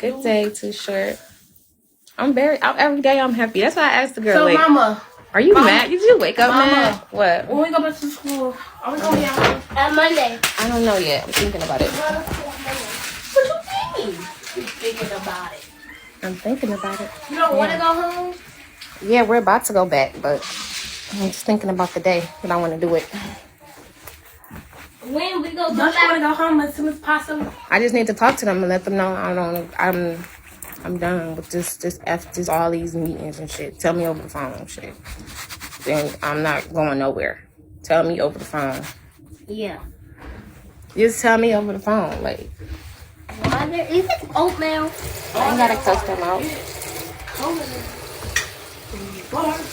Good day, too short. Every day I'm happy. That's why I asked the girl. So, like, Mama. Are you mad? Did you wake up mad? What? When we go back to school, are we going to be out on Monday? I don't know yet. I'm thinking about it. What you mean? You're thinking about it. I'm thinking about it. You don't want to go home? Yeah, we're about to go back, but I'm just thinking about the day that I want to do it. When we go Don't you want to go home as soon as possible? I just need to talk to them and let them know I'm done with just all these meetings and shit. Tell me over the phone and shit. Then I'm not going nowhere. Tell me over the phone. Yeah. Just tell me over the phone. Like, water. Is it oatmeal? I ain't gotta cuss them out.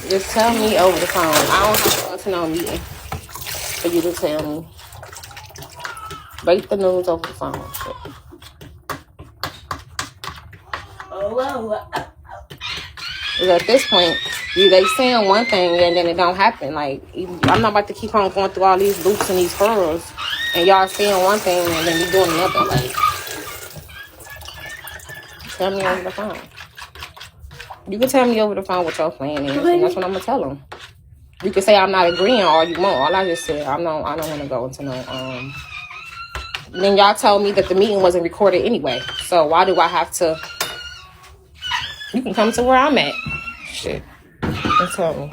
Just tell me over the phone. I don't have to go to no meeting for you to tell me. Break the news over the phone. Shit. Because at this point, they saying one thing and then it don't happen. Like, I'm not about to keep on going through all these loops and these furrows, and y'all saying one thing and then you doing another. Like, tell me over the phone. You can tell me over the phone what your plan is, and that's what I'm gonna tell them. You can say I'm not agreeing all you want. All I just said, I don't want to go into no. Then y'all told me that the meeting wasn't recorded anyway. So why do I have to? You can come to where I'm at. Shit. And tell me.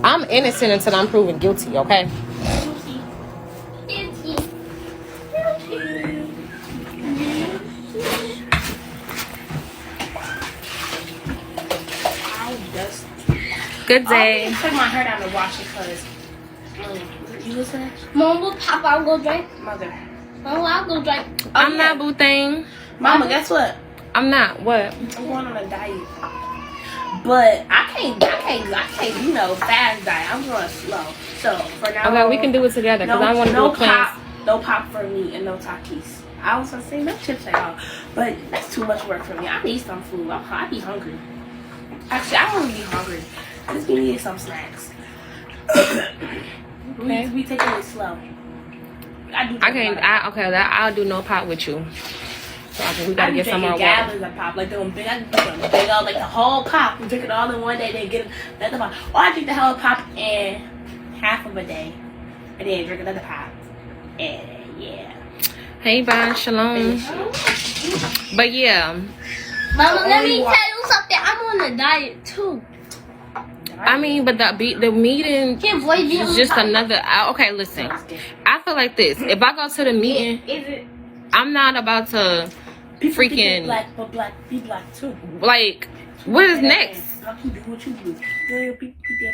I'm innocent until I'm proven guilty, okay? Good day. I'll take my hair down and wash it because you listening? Mom, will Papa, I'll go drink. Mother. Mom, I'll go drink. I'm not boo thing. Mama, guess what? I'm not. What? I'm going on a diet. But I can't, fast diet. I'm going slow. So for now, Okay, we can do it together because I want to do a class. No pop for me and no Takis. I was gonna say no chips at all, but that's too much work for me. I need some food. I be hungry. Actually, I don't really be hungry. I just be needing some snacks. Okay. We taking it slow. I'll do no pop with you. So we gotta get some more water. Gallons of pop, like them big, like the whole pop. We drink it all in one day, then get another pop. Or I drink the whole pop in half of a day, and then drink another pop. And yeah. Hey, bye, shalom. But yeah. Mama, let me tell you something. I'm on a diet too. I mean, but the meeting is just another. Okay, listen. I feel like this. If I go to the meeting, I'm not about to freaking black, but be black too. Like, what is next?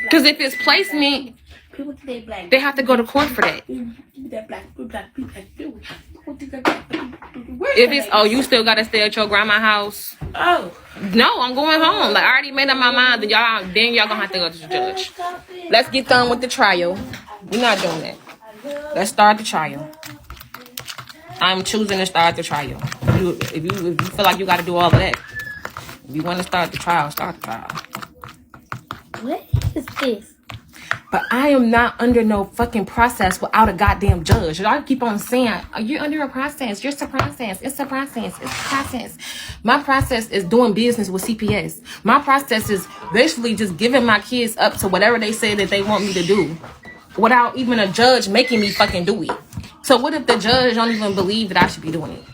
Because if it's placement, they have to go to court for that. If it's you still gotta stay at your grandma's house. Oh no, I'm going home. Like, I already made up my mind. Then y'all gonna have to go to the judge. Let's get done with the trial. We're not doing that. Let's start the trial. I'm choosing to start the trial. If you feel like you gotta do all of that, if you want to start the trial, start the trial. What is this? But I am not under no fucking process without a goddamn judge. I keep on saying, you're under a process. Just a process. It's a process. It's a process. My process is doing business with CPS. My process is basically just giving my kids up to whatever they say that they want me to do without even a judge making me fucking do it. So what if the judge don't even believe that I should be doing it?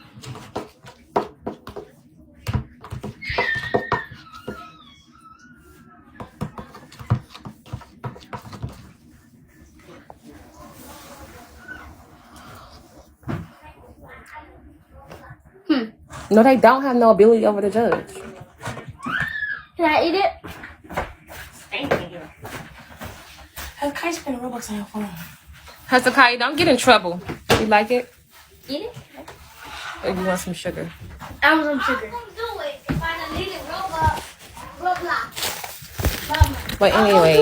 No, they don't have no ability over the judge. Can I eat it? Hezekiah spent Robux on your phone. Hezekiah, don't get in trouble. You like it? Eat it? Or you want some sugar? I want some sugar. I'm gonna do it if I don't need it. Roblox. But anyway.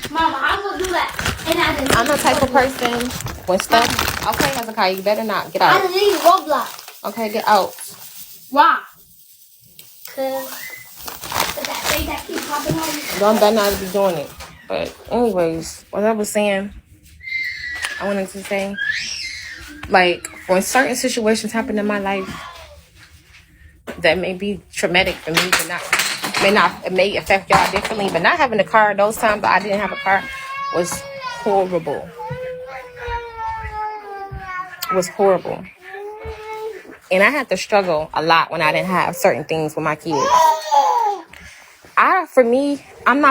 Mama, I'm gonna do that. And I'm the type of person when stuff. Okay, Hezekiah, you better not get out. I don't need Roblox. Okay, get out. Why? Cause that thing that keeps popping on you. Don't better not be doing it. But anyways, what I was saying, I wanted to say, like, when certain situations happen in my life that may be traumatic for me, but it may affect y'all differently, but not having a car those times I didn't have a car was horrible. Was horrible. And I had to struggle a lot when I didn't have certain things with my kids.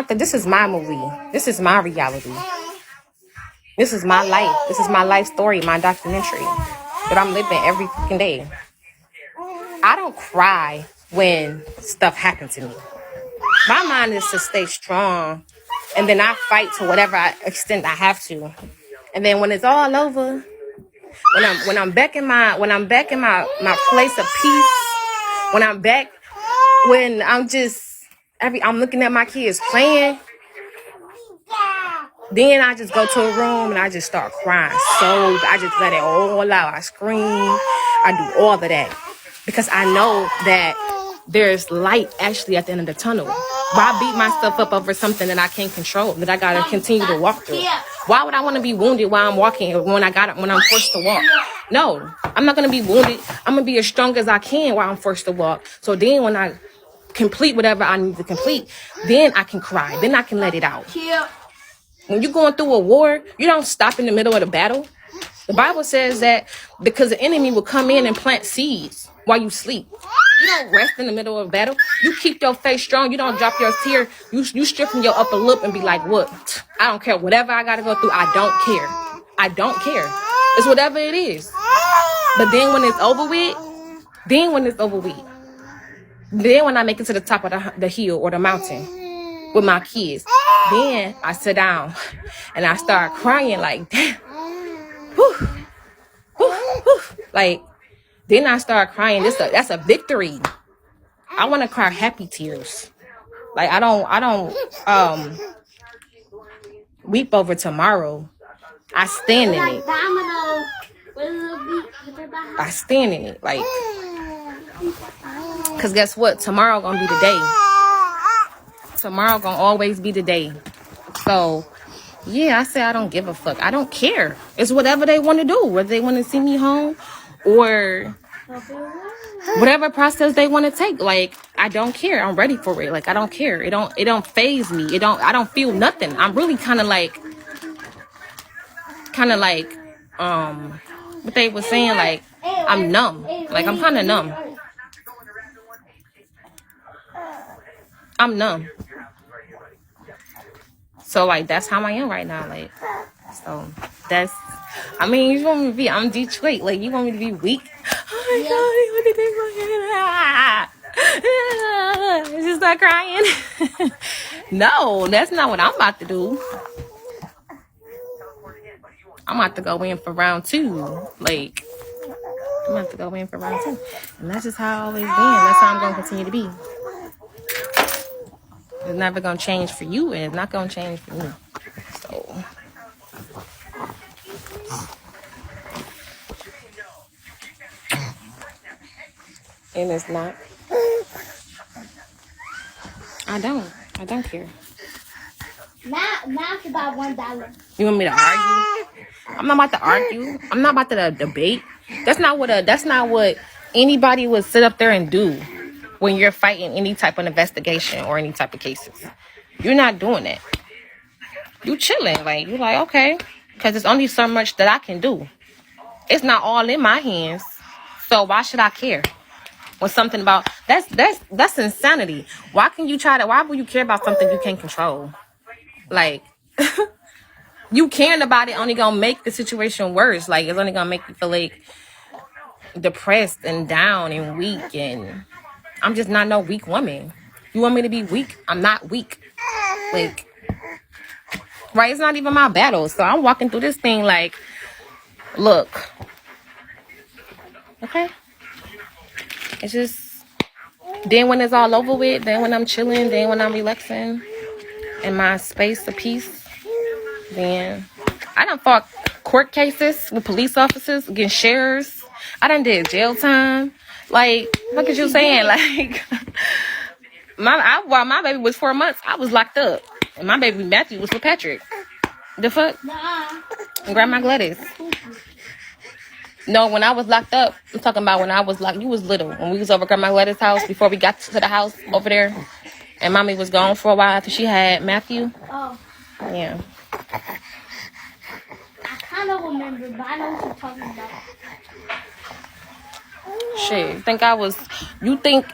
This is my movie. This is my reality. This is my life. This is my life story, my documentary that I'm living every fucking day. I don't cry when stuff happens to me. My mind is to stay strong, and then I fight to whatever extent I have to. And then when it's all over, when I'm back in my place of peace, when I'm back, when I'm looking at my kids playing, then I just go to a room and I just start crying. So I just let it all out. I scream. I do all of that because I know that there's light actually at the end of the tunnel. Why beat myself up over something that I can't control, that I gotta continue to walk through? Why would I want to be wounded while I'm walking when I'm forced to walk? No, I'm not gonna be wounded. I'm gonna be as strong as I can while I'm forced to walk. So then when I complete whatever I need to complete, then I can cry. Then I can let it out. When you're going through a war, you don't stop in the middle of the battle. The Bible says that because the enemy will come in and plant seeds while you sleep. You don't rest in the middle of a battle. You keep your face strong. You don't drop your tear. You strengthen your upper lip and be like, what? I don't care. Whatever I got to go through, I don't care. I don't care. It's whatever it is. But then when it's over with, then when I make it to the top of the hill or the mountain with my kids, then I sit down and I start crying like, damn. Whew, whew, whew. Like, then I start crying. That's a victory. I want to cry happy tears. Like, I don't weep over tomorrow. I stand in it. I stand in it. Like, because guess what? Tomorrow gonna be the day. Tomorrow gonna always be the day. So yeah, I say I don't give a fuck. I don't care. It's whatever they want to do. Whether they want to see me home or whatever process they want to take. Like, I don't care. I'm ready for it. Like, I don't care. It don't faze me. I don't feel nothing. I'm really kind of like what they were saying, like, I'm numb. Like, I'm kind of numb. I'm numb. So, like, that's how I am right now. Like, so that's, I mean, you want me to be, I'm Detroit. Like, you want me to be weak? Oh my God, just start crying. No, that's not what I'm about to do. I'm about to go in for round 2. Like, I'm about to go in for round 2. And that's just how I've always been. That's how I'm going to continue to be. It's never going to change for you, and it's not going to change for me. So, and it's not. I don't care. Now it's about $1. You want me to argue? I'm not about to argue. I'm not about to debate. That's not what anybody would sit up there and do when you're fighting any type of investigation or any type of cases. You're not doing that. You chilling. Like, you're like, okay, because there's only so much that I can do. It's not all in my hands. So why should I care? When something about that's insanity. Why will you care about something you can't control? Like, you caring about it only gonna make the situation worse. Like, it's only gonna make you feel like depressed and down and weak, and I'm just not no weak woman. You want me to be weak? I'm not weak. Like, right? It's not even my battle. So I'm walking through this thing like, look, okay? It's just, then when it's all over with, then when I'm chilling, then when I'm relaxing in my space of peace, then I done fought court cases with police officers against sheriffs. I done did jail time. Like, what is you saying? Like, while my baby was 4 months, I was locked up. And my baby Matthew was with Patrick. The fuck? Nah. And Grandma Gladys. No, when I was locked up, I'm talking about when I was locked. You was little. When we was over at Grandma Gladys' house before we got to the house over there. And Mommy was gone for a while after she had Matthew. Oh. Yeah. I kind of remember, but I know what you're talking about. Shit. You think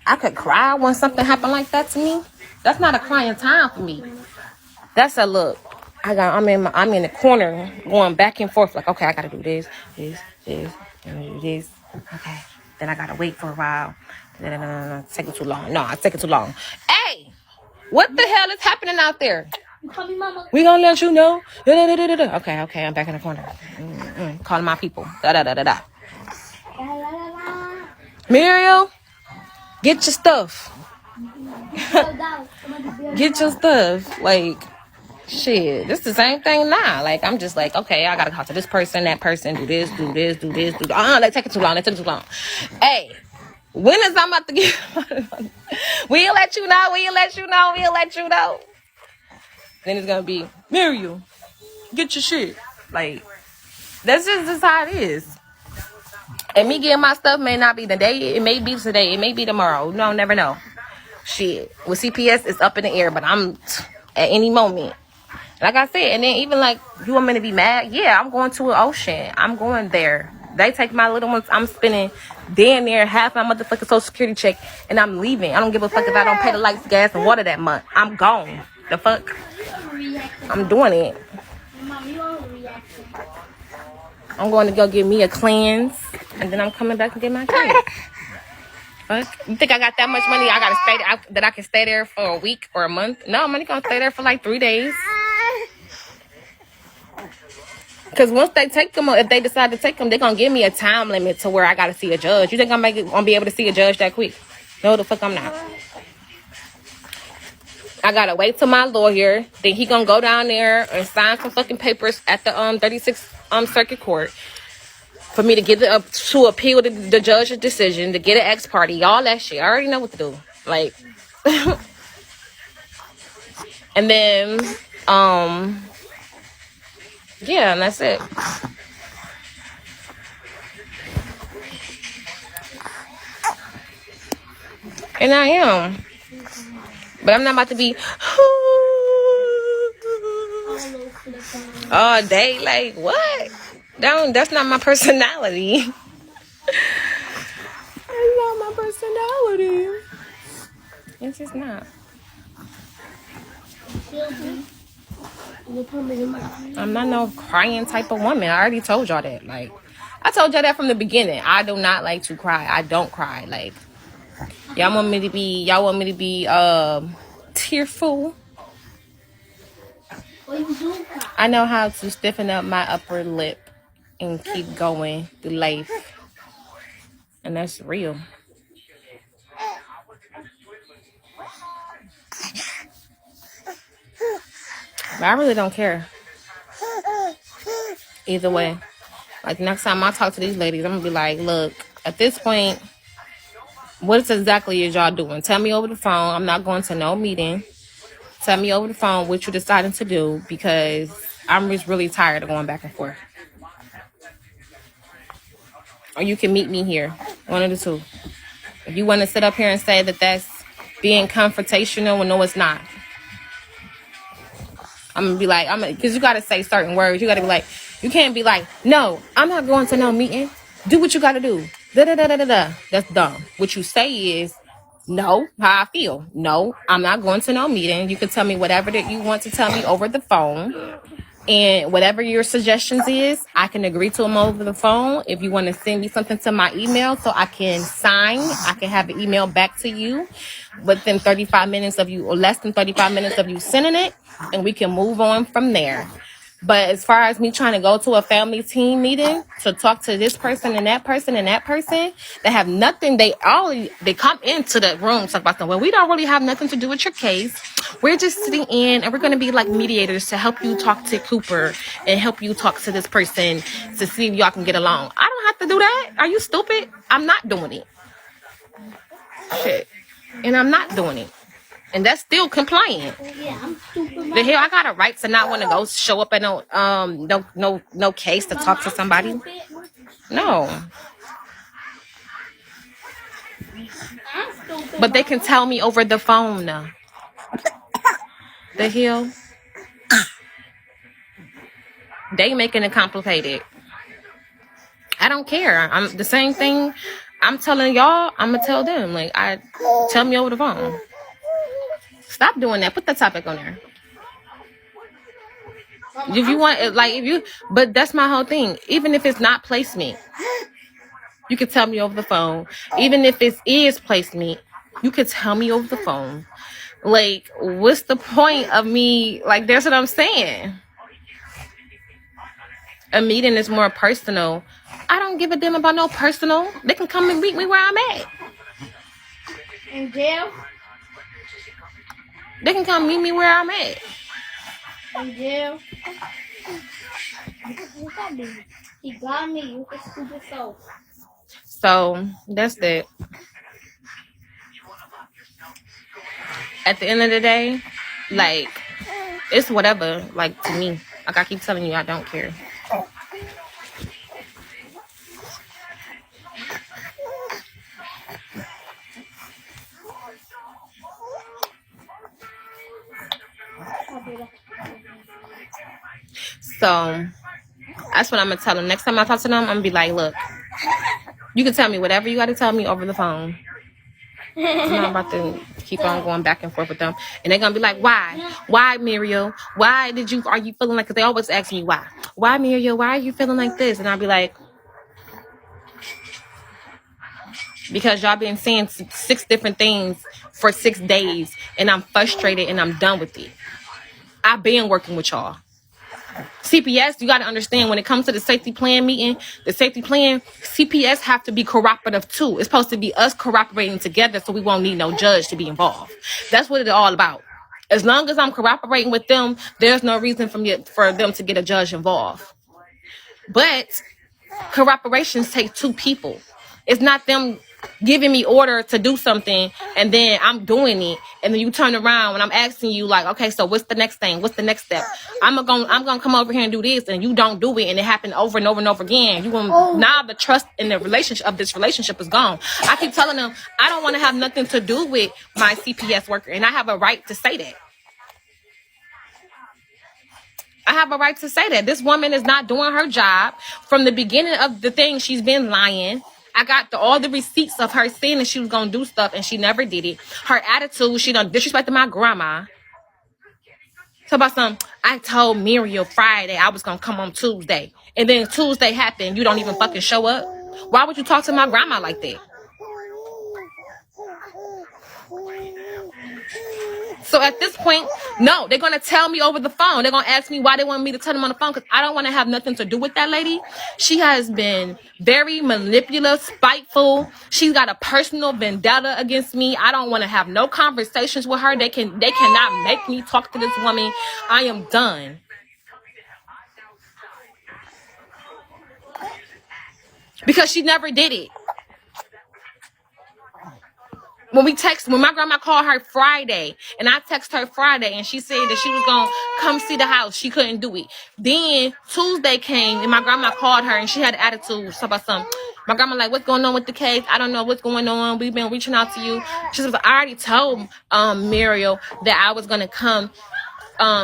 I could cry when something happened like that to me? That's not a crying time for me. That's a look. I'm in the corner going back and forth like, okay, I gotta do this, and do this. Okay. Then I gotta wait for a while. It's taking too long. No, it's taking too long. Hey, what the hell is happening out there? You call me mama. We gonna let you know. Okay, I'm back in the corner. Calling my people. Muriel, get your stuff. Get your stuff. Like, shit, this the same thing now. Like, I'm just like, okay, I gotta talk to this person, that person, do this. That taking too long. Hey, when is I'm about to get we'll let you know. Then it's gonna be, Muriel, get your shit. Like, that's just how it is. And me getting my stuff may not be today. It may be today. It may be tomorrow. No, never know. Shit. With CPS, it's up in the air, but I'm at any moment. Like I said, and then even like, you want me to be mad? Yeah, I'm going to an ocean. I'm going there. They take my little ones. I'm spending damn near half my motherfucking Social Security check, and I'm leaving. I don't give a fuck if I don't pay the lights, gas, and water that month. I'm gone. The fuck? I'm doing it. I'm going to go get me a cleanse, and then I'm coming back and get my kids. Fuck. You think I got that much money? I gotta stay there, that I can stay there for a week or a month? No, I'm only gonna stay there for like 3 days. Because once they take them, if they decide to take them, they're gonna give me a time limit to where I gotta see a judge. You think I'm gonna be able to see a judge that quick? No, the fuck I'm not. I gotta wait till my lawyer. Then he gonna go down there and sign some fucking papers at the 36th Circuit Court for me to get to appeal the judge's decision, to get an ex parte, all that shit. I already know what to do. Like, and then yeah, and that's it. And I am. But I'm not about to be all day. Like, what? That's not my personality. That's not my personality. It's just not. I'm not no crying type of woman. I already told y'all that. Like, I told y'all that from the beginning. I do not like to cry. I don't cry. Like, y'all want me to be tearful. I know how to stiffen up my upper lip and keep going through life. And that's real. But I really don't care. Either way. Like, next time I talk to these ladies, I'm going to be like, look, at this point, what exactly is y'all doing? Tell me over the phone. I'm not going to no meeting. Tell me over the phone what you're deciding to do, because I'm just really tired of going back and forth. Or you can meet me here. One of the two. If you want to sit up here and say that that's being confrontational, well, no, it's not. I'm going to be like, because you got to say certain words. You got to be like, you can't be like, no, I'm not going to no meeting. Do what you got to do. Da-da-da-da-da-da. That's dumb. What you say is, no, how I feel. No, I'm not going to no meeting. You can tell me whatever that you want to tell me over the phone. And whatever your suggestions is, I can agree to them over the phone. If you want to send me something to my email so I can sign, I can have an email back to you within 35 minutes of you, or less than 35 minutes of you sending it, and we can move on from there. But as far as me trying to go to a family team meeting to talk to this person and that person and that person that have nothing, they come into the room talk about them. Well, we don't really have nothing to do with your case. We're just sitting in and we're going to be like mediators to help you talk to Cooper and help you talk to this person to see if y'all can get along. I don't have to do that. Are you stupid? I'm not doing it. Shit. And I'm not doing it. And that's still compliant. Yeah, I'm stupid. The hell, I got a right to not want to go show up at no case to talk to somebody. No. But they can tell me over the phone now. The hell? They making it complicated. I don't care. I'm the same thing. I'm telling y'all, I'm gonna tell them. Like, tell me over the phone. Stop doing that. Put the topic on there. If you want, but that's my whole thing. Even if it's not placement, you can tell me over the phone. Even if it is placement, you can tell me over the phone. Like, what's the point of me? Like, that's what I'm saying. A meeting is more personal. I don't give a damn about no personal. They can come and meet me where I'm at. In jail? They can come meet me where I'm at. In jail? He got me. You can stupid soul. So that's it. At the end of the day, like, it's whatever. Like, to me, like I keep telling you, I don't care. So that's what I'm gonna tell them. Next time I talk to them, I'm gonna be like, look, you can tell me whatever you gotta tell me over the phone. I'm not about to keep on going back and forth with them. And they're gonna be like, why Muriel, are you feeling like, because they always ask me why Muriel, why are you feeling like this? And I'll be like, because y'all been saying 6 different things for 6 days and I'm frustrated and I'm done with it. I've been working with y'all. CPS, you got to understand, when it comes to the safety plan meeting, the safety plan, CPS have to be cooperative too. It's supposed to be us cooperating together so we won't need no judge to be involved. That's what it's all about. As long as I'm cooperating with them, there's no reason for them to get a judge involved. But cooperations take 2 people. It's not them giving me order to do something and then I'm doing it and then you turn around and I'm asking you like, okay, so what's the next thing? What's the next step? I'm gonna come over here and do this and you don't do it and it happened over and over and over again. Now the trust in the relationship is gone. I keep telling them I don't want to have nothing to do with my CPS worker, and I have a right to say that. I have a right to say that. This woman is not doing her job. From the beginning of the thing, she's been lying. I got all the receipts of her saying that she was going to do stuff, and she never did it. Her attitude, she done disrespected my grandma. So about I told Muriel Friday I was going to come on Tuesday. And then Tuesday happened. You don't even fucking show up. Why would you talk to my grandma like that? So at this point, no, they're going to tell me over the phone. They're going to ask me why they want me to tell them on the phone, because I don't want to have nothing to do with that lady. She has been very manipulative, spiteful. She's got a personal vendetta against me. I don't want to have no conversations with her. They cannot make me talk to this woman. I am done. Because she never did it. When my grandma called her Friday, and I texted her Friday, and she said that she was going to come see the house. She couldn't do it. Then Tuesday came, and my grandma called her, and she had attitude. So about something. My grandma like, what's going on with the case? I don't know what's going on. We've been reaching out to you. She said, I already told Muriel that I was going to come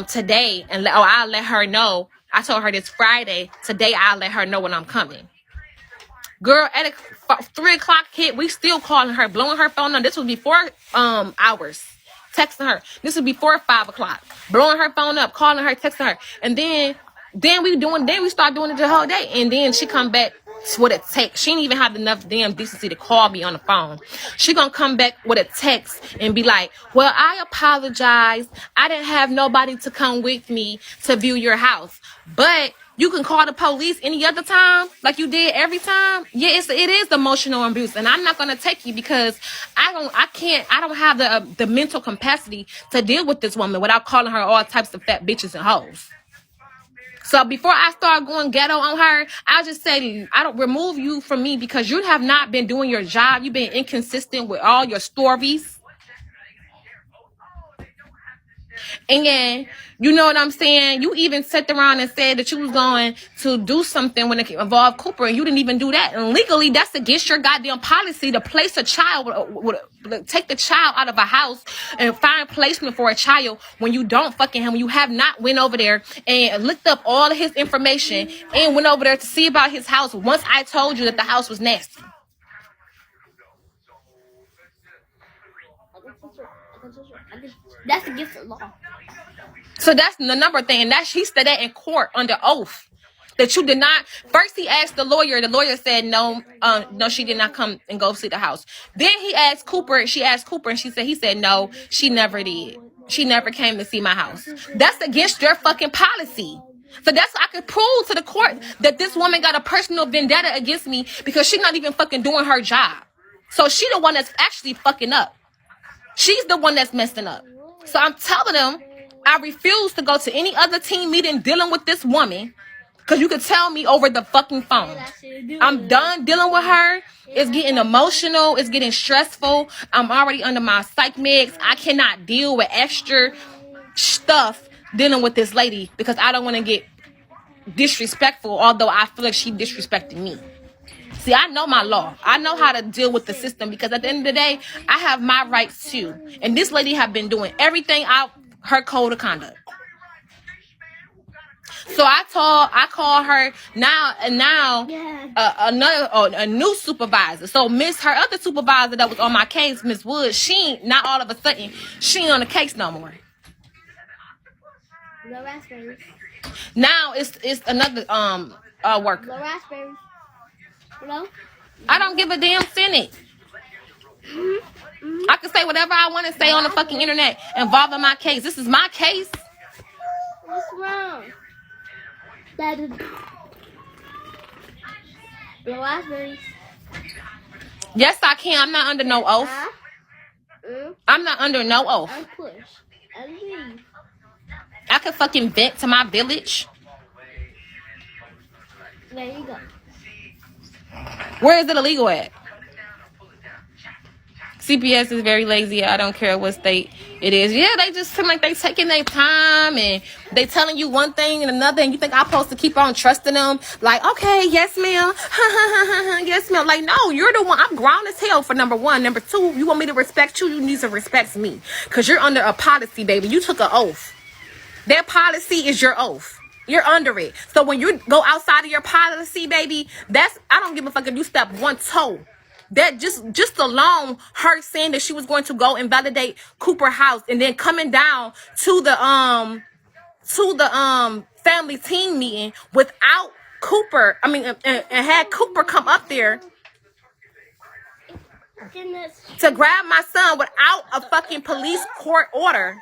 today, and I'll let her know. I told her this Friday. Today, I'll let her know when I'm coming. Girl, at 3 o'clock hit, we still calling her, blowing her phone up. This was before hours. Texting her. This was before 5 o'clock. Blowing her phone up, calling her, texting her. And then we start doing it the whole day. And then she come back with a text. She didn't even have enough damn decency to call me on the phone. She gonna come back with a text and be like, well, I apologize. I didn't have nobody to come with me to view your house. But you can call the police any other time, like you did every time. Yeah, it is emotional abuse, and I'm not gonna take you because I don't have the mental capacity to deal with this woman without calling her all types of fat bitches and hoes. So before I start going ghetto on her, I'll just say I don't remove you from me because you have not been doing your job. You've been inconsistent with all your stories. And then, you know what I'm saying? You even sat around and said that you was going to do something when it involved Cooper, and you didn't even do that. And legally, that's against your goddamn policy to place a child, take the child out of a house and find placement for a child when you don't fucking him. You have not went over there and looked up all of his information and went over there to see about his house once I told you that the house was nasty. That's against the law. So that's the number thing, and he said that in court under oath that you did not. First, he asked the lawyer. The lawyer said no, no, she did not come and go see the house. Then he asked Cooper. She asked Cooper, and he said no, she never did. She never came to see my house. That's against your fucking policy. So that's I could prove to the court that this woman got a personal vendetta against me because she's not even fucking doing her job. So she the one that's actually fucking up. She's the one that's messing up. So I'm telling them I refuse to go to any other team meeting dealing with this woman because you could tell me over the fucking phone. I'm done dealing with her. It's getting emotional. It's getting stressful. I'm already under my psych meds. I cannot deal with extra stuff dealing with this lady because I don't want to get disrespectful, although I feel like she disrespected me. See, I know my law. I know how to deal with the system because at the end of the day, I have my rights too. And this lady have been doing everything out her code of conduct. So I call her now a new supervisor. So her other supervisor that was on my case, Miss Wood, she not all of a sudden she ain't on the case no more. No raspberries. Now it's another worker. No raspberries. Hello? I don't give a damn Senate. I can say whatever I want to say on the fucking internet involving my case. This is my case. What's wrong? That is no raspberries. Yes, I can. I'm not under no oath. I'm not under no oath. I'm push. I leave. I could fucking vent to my village. There you go. Where is it illegal at? CPS is very lazy. I don't care what state it is. Yeah, they just seem like they taking their time and they telling you one thing and another, and you think I'm supposed to keep on trusting them? Like, okay, yes, ma'am. Yes, ma'am. Like, no, you're the one. I'm grown as hell for number one. Number two, you want me to respect you need to respect me because you're under a policy, baby. You took an oath. That policy is your oath. You're under it. So when you go outside of your policy, baby, I don't give a fuck if you step one toe. That just alone, her saying that she was going to go and validate Cooper house and then coming down to the family team meeting without Cooper. I mean, and had Cooper come up there to grab my son without a fucking police court order.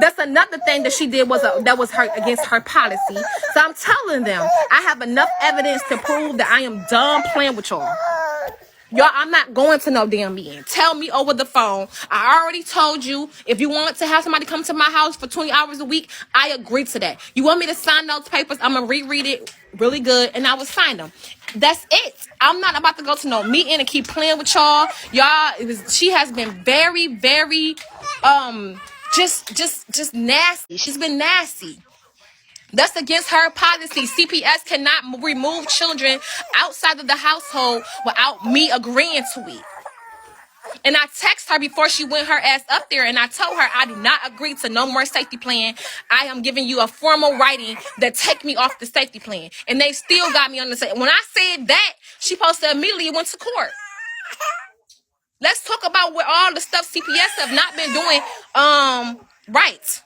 That's another thing that she did that was her against her policy. So I'm telling them I have enough evidence to prove that I am done playing with y'all. Y'all, I'm not going to no damn meeting. Tell me over the phone. I already told you if you want to have somebody come to my house for 20 hours a week, I agree to that. You want me to sign those papers? I'm going to reread it really good and I will sign them. That's it. I'm not about to go to no meeting and keep playing with y'all. She has been very, very, just nasty. She's been nasty. That's against her policy. CPS cannot remove children outside of the household without me agreeing to it. And I text her before she went her ass up there and I told her I do not agree to no more safety plan. I am giving you a formal writing that take me off the safety plan. And they still got me on the safety. When I said that, she supposed to immediately went to court. Let's talk about where all the stuff CPS have not been doing right.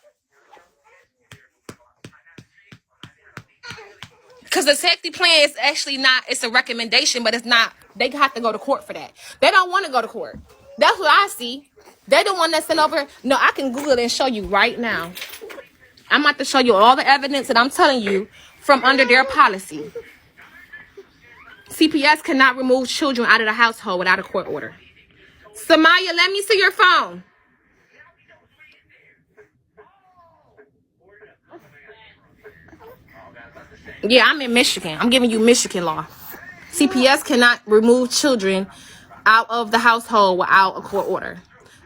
Because the safety plan is actually not, it's a recommendation, but it's not, they have to go to court for that. They don't want to go to court. That's what I see. They the one that sent over. No, I can Google it and show you right now. I'm about to show you all the evidence that I'm telling you from under their policy. CPS cannot remove children out of the household without a court order. Samaya, let me see your phone. Yeah, I'm in Michigan. I'm giving you Michigan law. CPS cannot remove children out of the household without a court order.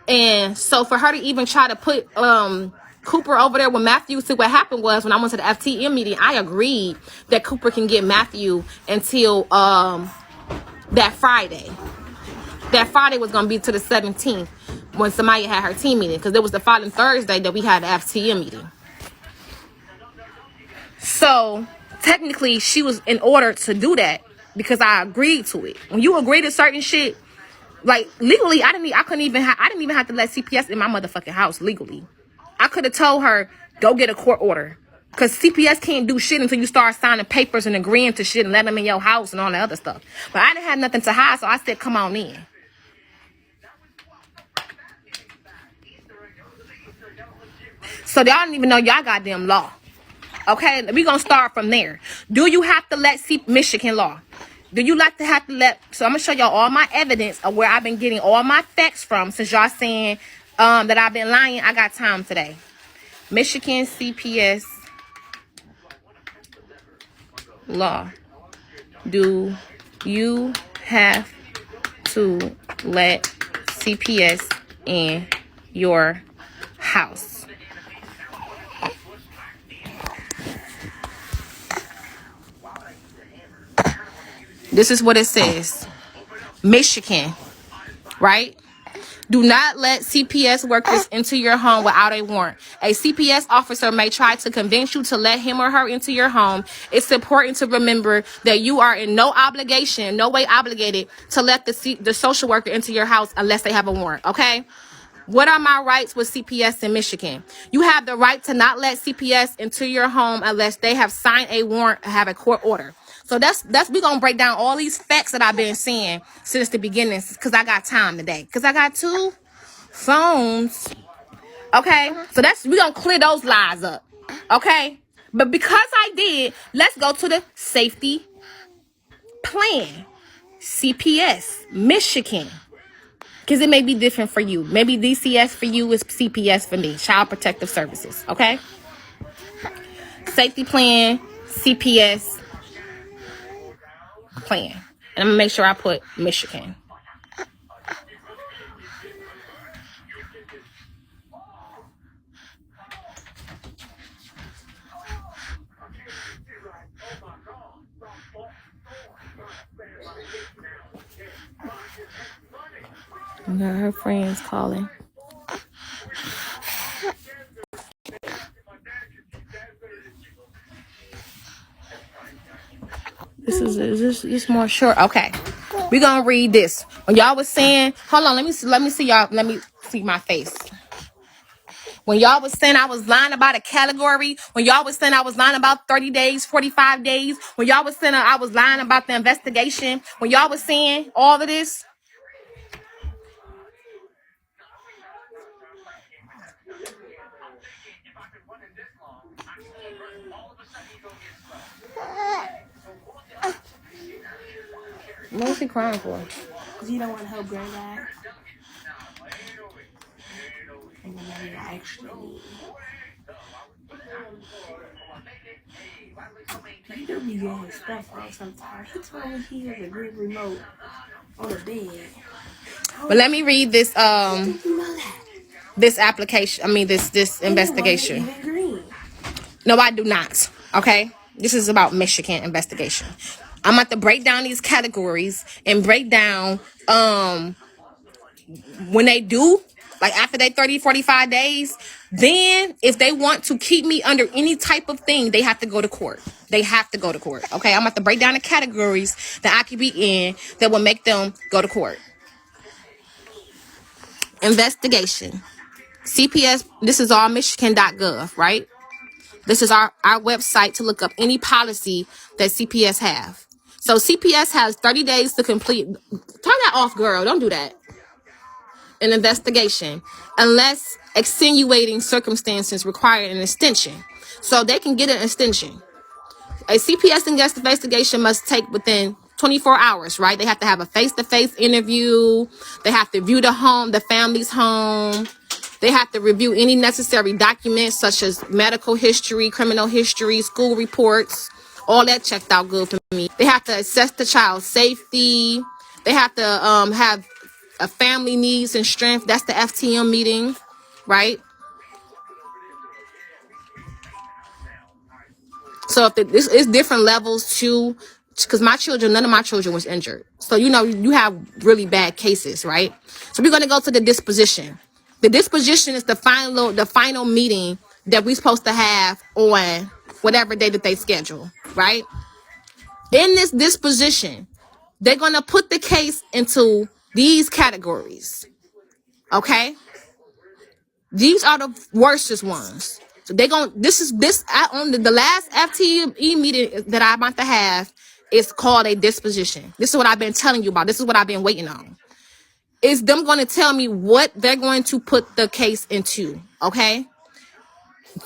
And so for her to even try to put Cooper over there with Matthew, see what happened was when I went to the FTM meeting, I agreed that Cooper can get Matthew until that Friday. That Friday was going to be to the 17th when Samaya had her team meeting, because it was the following Thursday that we had the FTM meeting. So technically she was in order to do that because I agreed to it. When you agree to certain shit, like legally, I didn't even have to let CPS in my motherfucking house legally. I could have told her, go get a court order. Because CPS can't do shit until you start signing papers and agreeing to shit and let them in your house and all that other stuff. But I didn't have nothing to hide, so I said, come on in. So y'all don't even know y'all goddamn law. Okay, we gonna start from there. Do you have to let Michigan law? Do you have to let? So I'm gonna show y'all all my evidence of where I've been getting all my facts from. Since y'all saying that I've been lying, I got time today. Michigan CPS law. Do you have to let CPS in your house? This is what it says. Michigan, right? Do not let CPS workers into your home without a warrant. A CPS officer may try to convince you to let him or her into your home. It's important to remember that you are in no way obligated to let the social worker into your house unless they have a warrant, okay? What are my rights with CPS in Michigan? You have the right to not let CPS into your home unless they have signed a warrant or have a court order. So that's we gonna break down all these facts that I've been seeing since the beginning, because I got time today. Because I got 2 phones. Okay? So we gonna clear those lies up. Okay? But because I did, let's go to the safety plan. CPS, Michigan. Because it may be different for you. Maybe DCS for you is CPS for me. Child Protective Services. Okay? Safety plan, CPS plan. And I'm going to make sure I put Michigan. Got her friends calling. Is this more short? Okay. We're gonna read this. When y'all was saying, hold on, let me see y'all, let me see my face. When y'all was saying I was lying about a category, when y'all was saying I was lying about 30 days, 45 days, when y'all was saying I was lying about the investigation, when y'all was saying all of this, what's he crying for? Because you don't want to help granddad. And then maybe I actually need. He do be getting his stuff wrong sometimes. He told me he has a good remote on the bed. But let me read this this application. I mean this investigation. Even green. No, I do not. Okay? This is about Michigan investigation. I'm about to break down these categories and break down when they do, like after they 30, 45 days, then if they want to keep me under any type of thing, they have to go to court. They have to go to court. Okay? I'm about to break down the categories that I could be in that will make them go to court. Investigation. CPS, this is all Michigan.gov, right? This is our website to look up any policy that CPS have. So CPS has 30 days to complete. Turn that off, girl. Don't do that. An investigation, unless extenuating circumstances require an extension. So they can get an extension. A CPS investigation must take within 24 hours, right? They have to have a face-to-face interview. They have to view the family's home. They have to review any necessary documents such as medical history, criminal history, school reports. All that checked out good for me. They have to assess the child's safety. They have to have a family needs and strength. That's the FTM meeting, right? So if this is different levels too, because none of my children was injured. So, you have really bad cases, right? So we're going to go to the disposition. The disposition is the final meeting that we're supposed to have on whatever day that they schedule, right? In this disposition, they're going to put the case into these categories, okay? These are the worstest ones. So on the last FTE meeting that I'm about to have is called a disposition. This is what I've been telling you about. This is what I've been waiting on. Is them going to tell me what they're going to put the case into, okay?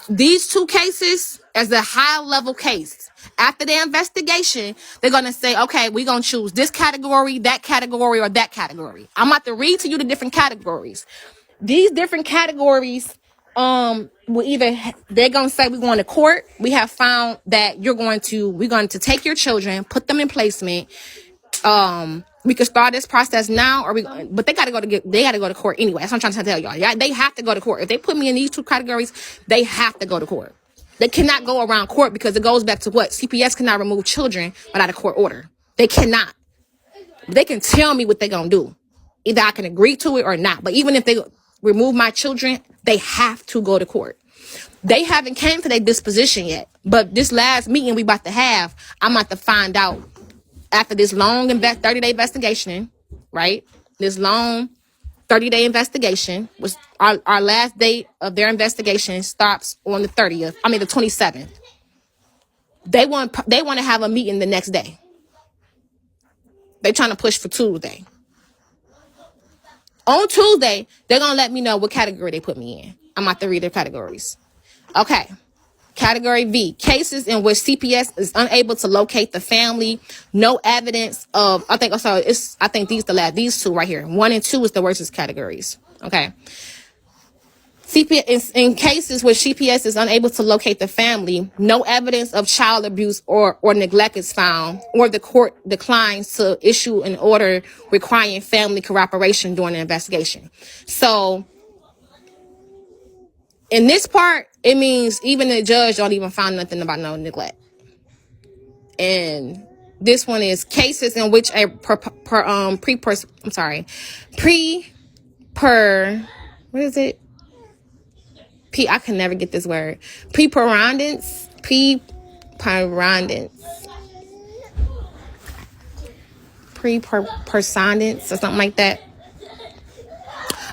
These two cases as a high level case. After the investigation, they're going to say, okay, we're going to choose this category, that category, or that category. I'm about to read to you the different categories. These different categories, will either, they're going to say we're going to court. We have found that we're going to take your children, put them in placement. We could start this process now, but they got to go to court anyway. That's what I'm trying to tell y'all. Yeah, they have to go to court. If they put me in these two categories, they have to go to court. They cannot go around court because it goes back to what? CPS cannot remove children without a court order. They cannot. They can tell me what they're going to do. Either I can agree to it or not. But even if they remove my children, they have to go to court. They haven't came to their disposition yet. But this last meeting we about to have, I'm about to find out after this long 30-day investigation, right? This long 30-day investigation was our last day of their investigation stops on the 27th. They want to have a meeting the next day. They trying to push for Tuesday. On Tuesday, they're going to let me know what category they put me in. I'm about to read their categories. Okay. Category V, cases in which CPS is unable to locate the family, no evidence of, I think these two right here. 1 and 2 is the worst categories. Okay. CPS, in cases where CPS is unable to locate the family, no evidence of child abuse or neglect is found, or the court declines to issue an order requiring family cooperation during the investigation. So, in this part, it means even the judge don't even find nothing about no neglect. And this one is cases in which a I can never get this word. Preponderance or something like that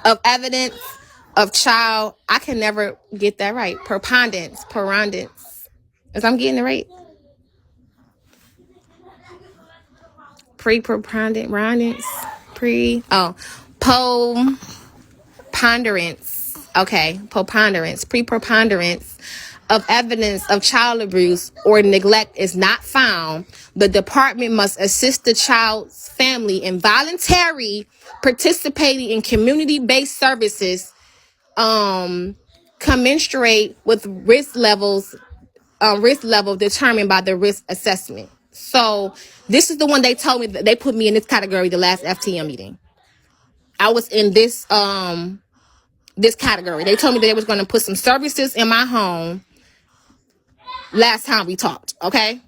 of evidence of child. I can never get that right. Preponderance. Is I'm getting it right? Preponderance. Okay, preponderance of evidence of child abuse or neglect is not found. The department must assist the child's family in voluntary participating in community-based services, commensurate with risk level determined by the risk assessment. So this is the one they told me that they put me in this category the last FTM meeting. I was in this category. They told me that they was going to put some services in my home last time we talked, okay?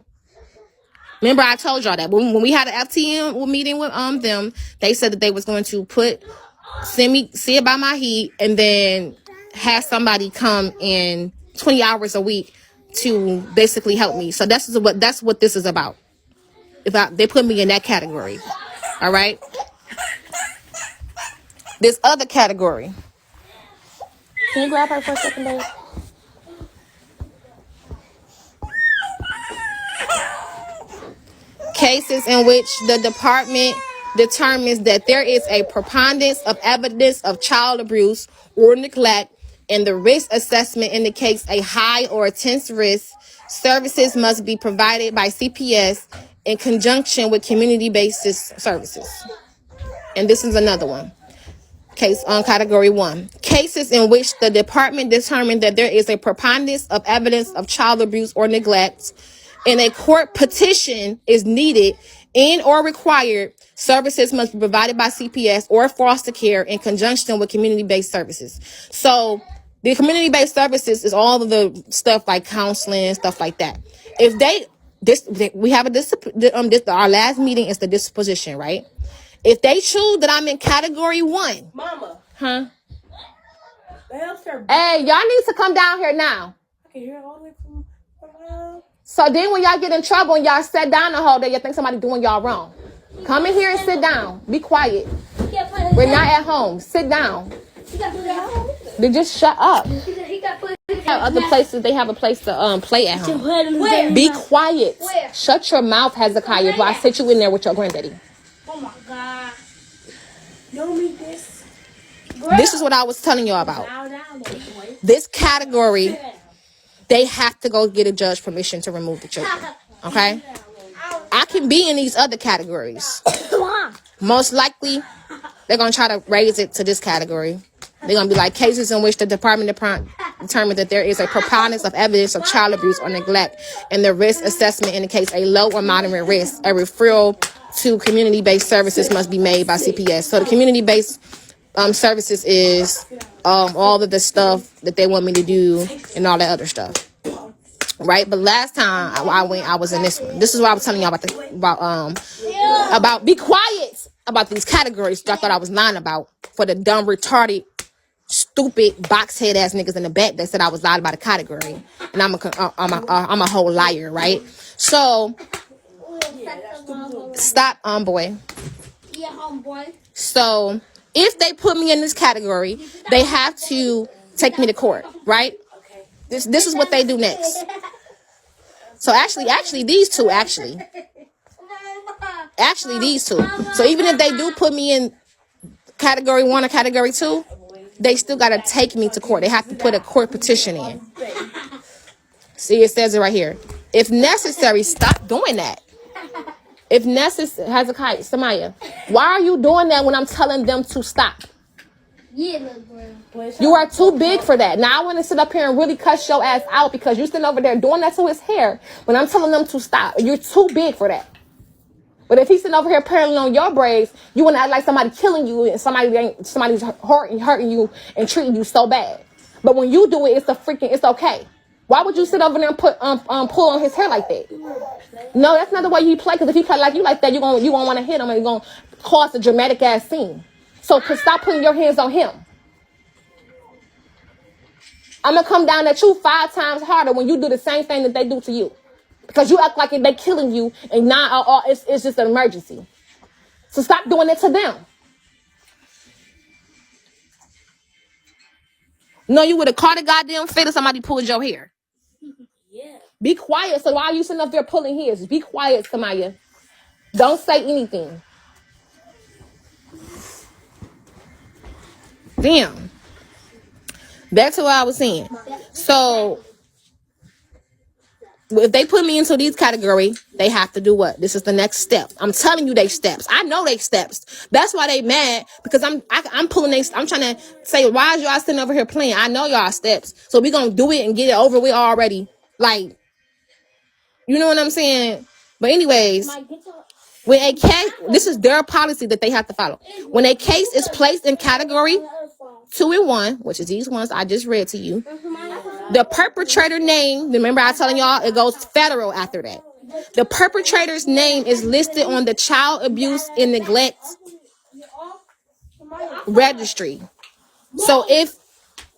Remember I told y'all that when we had an FTM meeting with them, they said that they was going to see about my heat and then have somebody come in 20 hours a week to basically help me. So that's what this is about. They put me in that category. All right. This other category. Can you grab her for a second, babe? Cases in which the department determines that there is a preponderance of evidence of child abuse or neglect and the risk assessment indicates a high or intense risk, services must be provided by CPS in conjunction with community-based services. And this is another one. Case on category 1. Cases in which the department determined that there is a preponderance of evidence of child abuse or neglect and a court petition is needed and or required services must be provided by CPS or foster care in conjunction with community-based services. So the community-based services is all of the stuff like counseling, stuff like that. If we have our last meeting is the disposition, right? If they choose that I'm in category 1, Mama. huh? Hey, Hey, y'all need to come down here now. I can hear all the way from around. So then when y'all get in trouble and y'all sit down the whole day, you think somebody doing y'all wrong. Come in here and sit down. Be quiet. We're not at home. Sit down. They just shut up. Other places, they have a place to play at home. Where? Be quiet. Where? Shut your mouth, Hezekiah, while I sit you in there with your granddaddy. Oh my God. Don't meet this. This is what I was telling y'all about. Bow down, boy. This category, they have to go get a judge permission to remove the children. Okay? I can be in these other categories. Most likely, they're going to try to raise it to this category. They're going to be like cases in which the department determined that there is a preponderance of evidence of child abuse or neglect, and the risk assessment indicates a low or moderate risk. A referral to community-based services must be made by CPS. So the community-based services is all of the stuff that they want me to do and all that other stuff. Right? But last time I was in this one. This is what I was telling y'all about be quiet about these categories that I thought I was lying about for the dumb, retarded, stupid, box head ass niggas in the back that said I was lying about a category. And I'm a whole liar, right? So stop, boy. Yeah, homeboy. So if they put me in this category, they have to take me to court, right? This is what they do next. So actually these two these two. So even if they do put me in category 1 or category 2, they still got to take me to court. They have to put a court petition in. See, it says it right here. If necessary, stop doing that. If necessary, Hezekiah, Samaya, why are you doing that when I'm telling them to stop? Yeah, little girl. You are too big for that. Now I want to sit up here and really cuss your ass out because you're sitting over there doing that to his hair when I'm telling them to stop. You're too big for that. But if he's sitting over here pulling on your braids, you want to act like somebody killing you and somebody's hurting you and treating you so bad. But when you do it, it's okay. Why would you sit over there and pull on his hair like that? No, that's not the way he play. Because if he play like you like that, you won't want to hit him and you're gonna cause a dramatic ass scene. So stop putting your hands on him. I'm gonna come down at you 5 times harder when you do the same thing that they do to you. Because you act like they're killing you and not it's just an emergency. So stop doing it to them. No, you would have caught a goddamn fit if somebody pulled your hair. Yeah. Be quiet. So why are you sitting up there pulling his? Be quiet, Samaya. Don't say anything. Damn. Back to what I was saying. So if they put me into these categories, they have to do what? This is the next step. I'm telling you they steps. I know they steps. That's why they mad, because I'm pulling I'm trying to say, why is y'all sitting over here playing? I know y'all steps. So we gonna do it and get it over with already. Like, you know what I'm saying? But anyways, when a case, this is their policy that they have to follow. When a case is placed in category 2 and 1, which is these ones I just read to you, the perpetrator name, remember I telling y'all it goes federal after that. The perpetrator's name is listed on the Child Abuse and Neglect Registry. So if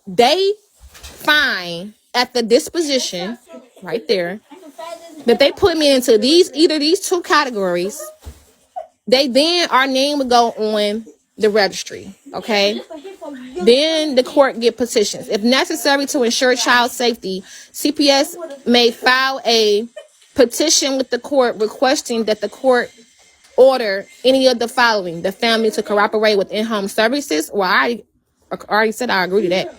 they find at the disposition right there that they put me into either these 2 categories, our name would go on the registry, okay? Then the court get petitions. If necessary to ensure child safety, CPS may file a petition with the court requesting that the court order any of the following: the family to cooperate with in-home services. Well, I already said I agree to that.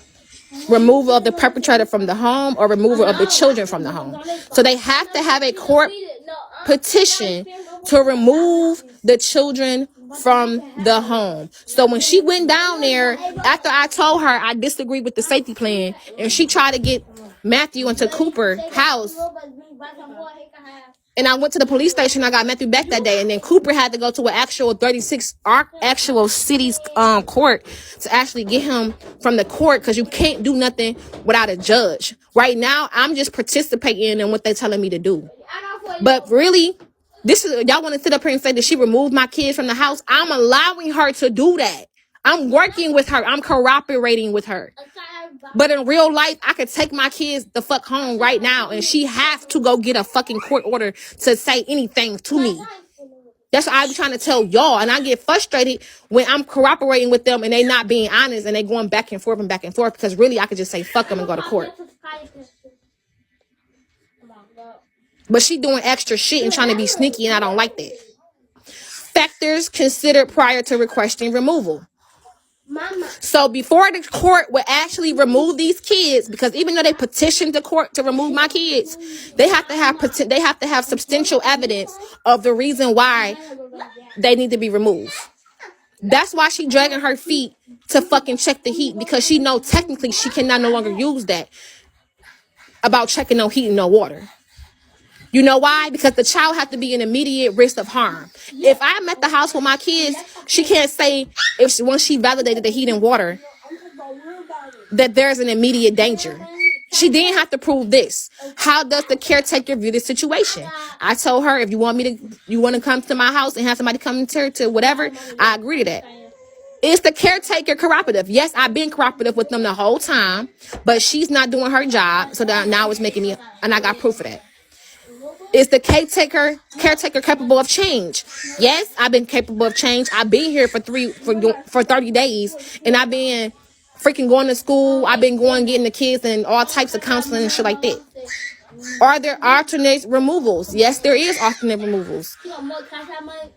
Removal of the perpetrator from the home or removal of the children from the home. So they have to have a court petition to remove the children from the home. So when she went down there, after I told her I disagree with the safety plan, and she tried to get Matthew into Cooper's house. And I went to the police station. I got Matthew back that day. And then Cooper had to go to an actual 36, our actual city's court to actually get him from the court, because you can't do nothing without a judge. Right now, I'm just participating in what they're telling me to do. But really, this is, y'all want to sit up here and say that she removed my kids from the house? I'm allowing her to do that. I'm working with her. I'm cooperating with her. But in real life, I could take my kids the fuck home right now, and she has to go get a fucking court order to say anything to me. That's what I be trying to tell y'all. And I get frustrated when I'm cooperating with them and they not being honest and they going back and forth, because really I could just say fuck them and go to court. But she doing extra shit and trying to be sneaky, and I don't like that. Factors considered prior to requesting removal. So before the court would actually remove these kids, because even though they petitioned the court to remove my kids, they have to have substantial evidence of the reason why they need to be removed. That's why she dragging her feet to fucking check the heat, because she know technically she cannot no longer use that about checking no heat and no water. You know why? Because the child has to be in immediate risk of harm. If I'm at the house with my kids, she can't say, once she validated the heat and water, that there's an immediate danger. She didn't have to prove this. How does the caretaker view the situation? I told her, if you want to come to my house and have somebody come to whatever, I agree to that. Is the caretaker cooperative? Yes, I've been cooperative with them the whole time, but she's not doing her job. So that now it's making me, and I got proof of that. Is the caretaker capable of change? Yes, I've been capable of change. I've been here for 30 days, and I've been freaking going to school. I've been getting the kids and all types of counseling and shit like that. Are there alternate removals? Yes, there is alternate removals.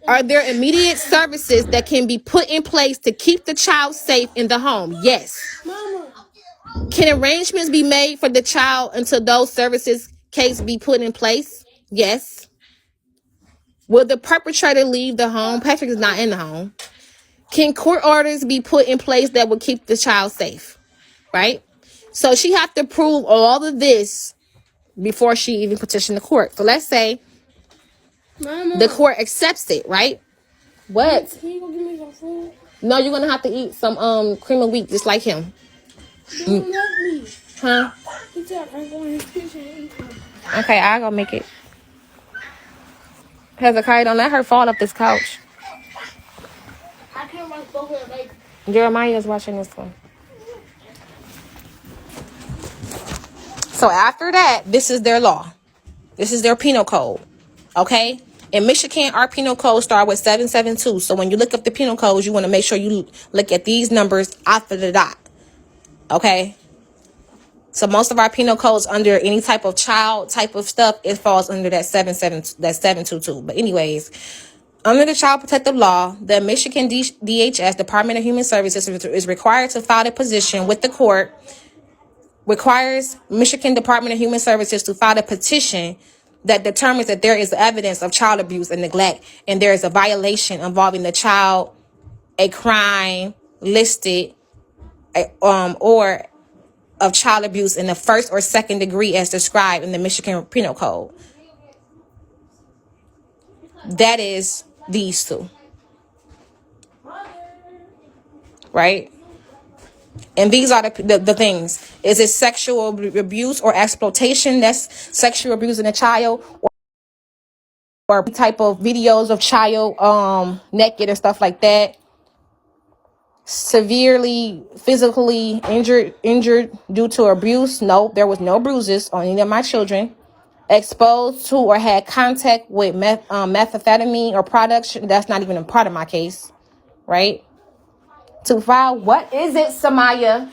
Are there immediate services that can be put in place to keep the child safe in the home? Yes. Can arrangements be made for the child until those services case be put in place? Yes. Will the perpetrator leave the home? Patrick is not in the home. Can court orders be put in place that will keep the child safe? Right? So she have to prove all of this before she even petition the court. So let's say the court accepts it, right? What? Can you go give me some food? No, you're gonna have to eat some cream of wheat just like him. Don't let me. Huh? He said I'm going to his kitchen and eat them. Okay, I'll go make it. Hezekiah, don't let her fall off this couch. I can't watch both of them. Jeremiah's watching this one. So after that, this is their law. This is their penal code. Okay? In Michigan, our penal code start with 772. So when you look up the penal codes, you want to make sure you look at these numbers after the dot. Okay? So most of our penal codes under any type of child type of stuff, it falls under that 722. But anyways, under the Child Protective Law, the Michigan DHS, Department of Human Services, is required to file a petition with the court. Requires Michigan Department of Human Services to file a petition that determines that there is evidence of child abuse and neglect, and there is a violation involving the child, a crime listed, or of child abuse in the first or second degree as described in the Michigan Penal Code. That is these two. Right? And these are the things. Is it sexual abuse or exploitation? That's sexual abuse in a child, or type of videos of child naked and stuff like that. Severely physically injured due to abuse. No, there was no bruises on any of my children. Exposed to or had contact with methamphetamine or products. That's not even a part of my case, right? To file, what is it, Samaya?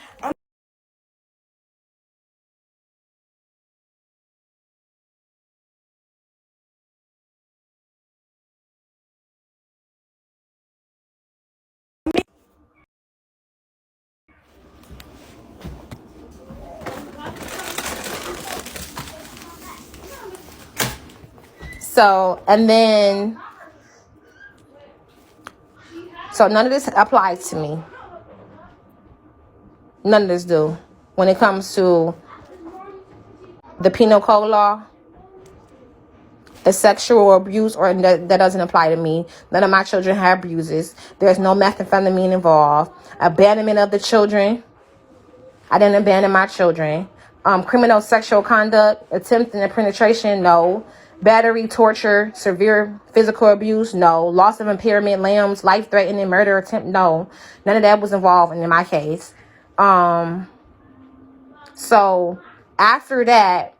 So, and then, so none of this applies to me. None of this do. When it comes to the penal code law, the sexual abuse, or that doesn't apply to me. None of my children have bruises. There's no methamphetamine involved. Abandonment of the children. I didn't abandon my children. Criminal sexual conduct, attempting penetration, no. Battery, torture, severe physical abuse, no. Loss of impairment, limbs, life-threatening murder attempt, no. None of that was involved in my case. So after that,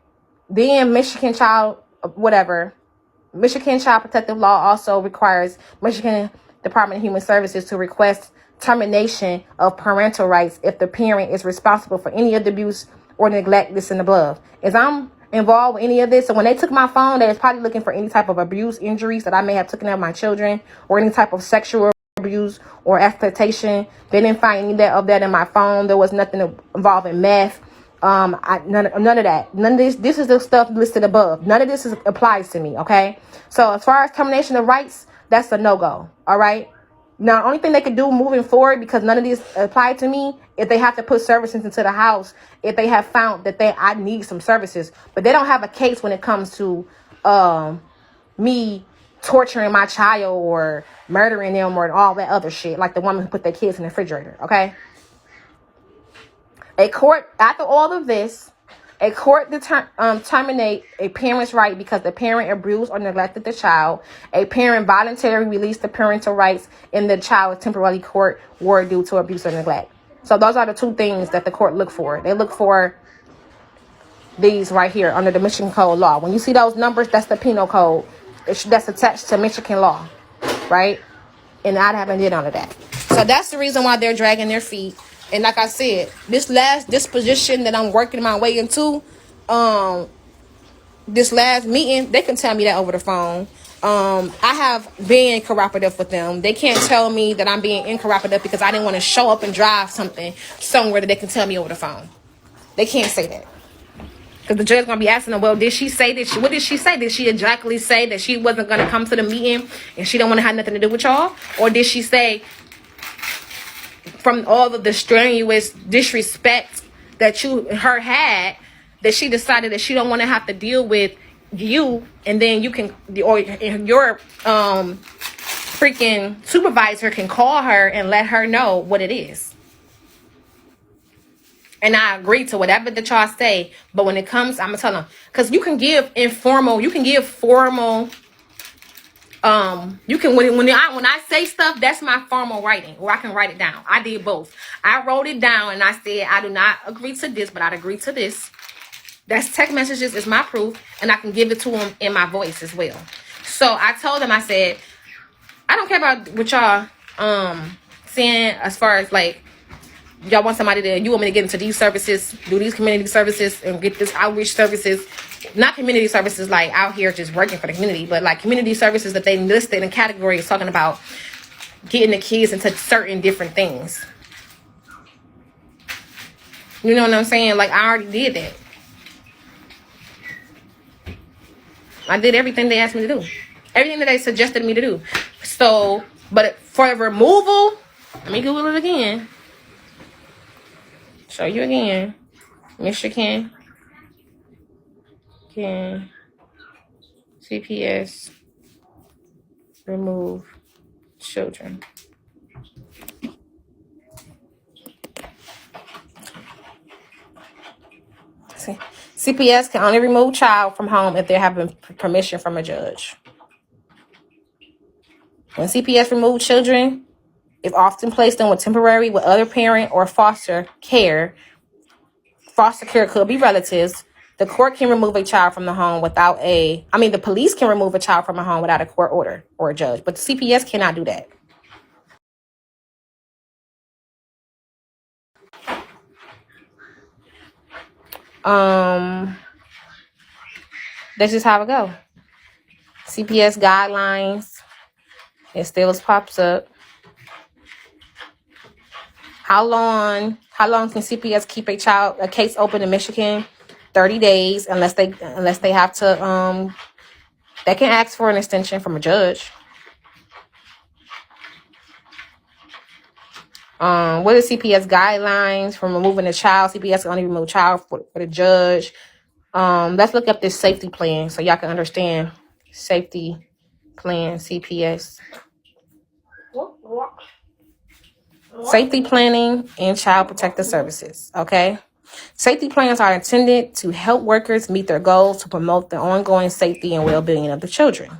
then Michigan Child Protective Law also requires Michigan Department of Human Services to request termination of parental rights if the parent is responsible for any of the abuse or neglect listed above. As I'm involved with any of this, so when they took my phone, they was probably looking for any type of abuse, injuries that I may have taken of my children, or any type of sexual abuse or exploitation. They didn't find any of that in my phone. There was nothing involving meth. None of that. None of this. This is the stuff listed above. None of this applies to me. Okay. So as far as termination of rights, that's a no-go. All right. Now, the only thing they could do moving forward, because none of these apply to me, if they have to put services into the house, if they have found that I need some services, but they don't have a case when it comes to me torturing my child or murdering them or all that other shit, like the woman who put their kids in the refrigerator. Okay. A court, after all of this, a court terminate a parent's right because the parent abused or neglected the child. A parent voluntarily released the parental rights in the child temporarily court were due to abuse or neglect. So those are the two things that the court look for. They look for these right here under the Michigan Code law. When you see those numbers, that's the penal code. That's attached to Michigan law, right? And I haven't did none of that. So that's the reason why they're dragging their feet. And like I said, this position that I'm working my way into, this last meeting, they can tell me that over the phone. I have been cooperative with them. They can't tell me that I'm being incooperative because I didn't want to show up and drive something somewhere that they can tell me over the phone. They can't say that. Because the judge is going to be asking them, well, did she say that? What did she say? Did she exactly say that she wasn't going to come to the meeting and she don't want to have nothing to do with y'all? Or did she say, from all of the strenuous disrespect that her had, that she decided that she don't want to have to deal with you, and then you can, or your freaking supervisor can call her and let her know what it is. And I agree to whatever that y'all say, but when it comes, I'm gonna tell them, because you can give informal, you can give formal. You can when I say stuff, that's my formal writing, or I can write it down. I did both. I wrote it down and I said I do not agree to this, but I'd agree to this. That's text messages is my proof, and I can give it to them in my voice as well. So I told them, I said, I don't care about what y'all saying as far as like y'all want somebody to, you want me to get into these services, do these community services, and get this outreach services. Not community services like out here just working for the community, but like community services that they listed in categories talking about getting the kids into certain different things. You know what I'm saying? Like, I already did that. I did everything they asked me to do. Everything that they suggested me to do. So, but for removal, let me Google it again. Show you again. Michigan can CPS remove children. See, CPS can only remove child from home if they're having permission from a judge. When CPS remove children, if often placed them with temporary with other parent or foster care. Foster care could be relatives. The court can remove a child from the home without the police can remove a child from a home without a court order or a judge, but the CPS cannot do that. That's just how it go. CPS guidelines. It still pops up. How long can CPS keep a case open in Michigan? 30 days, unless they have to they can ask for an extension from a judge. What is CPS guidelines for removing a child? CPS can only remove a child for the judge. Let's look up this safety plan so y'all can understand safety plan, CPS. Safety planning and child protective services. Okay. Safety plans are intended to help workers meet their goals to promote the ongoing safety and well-being of the children.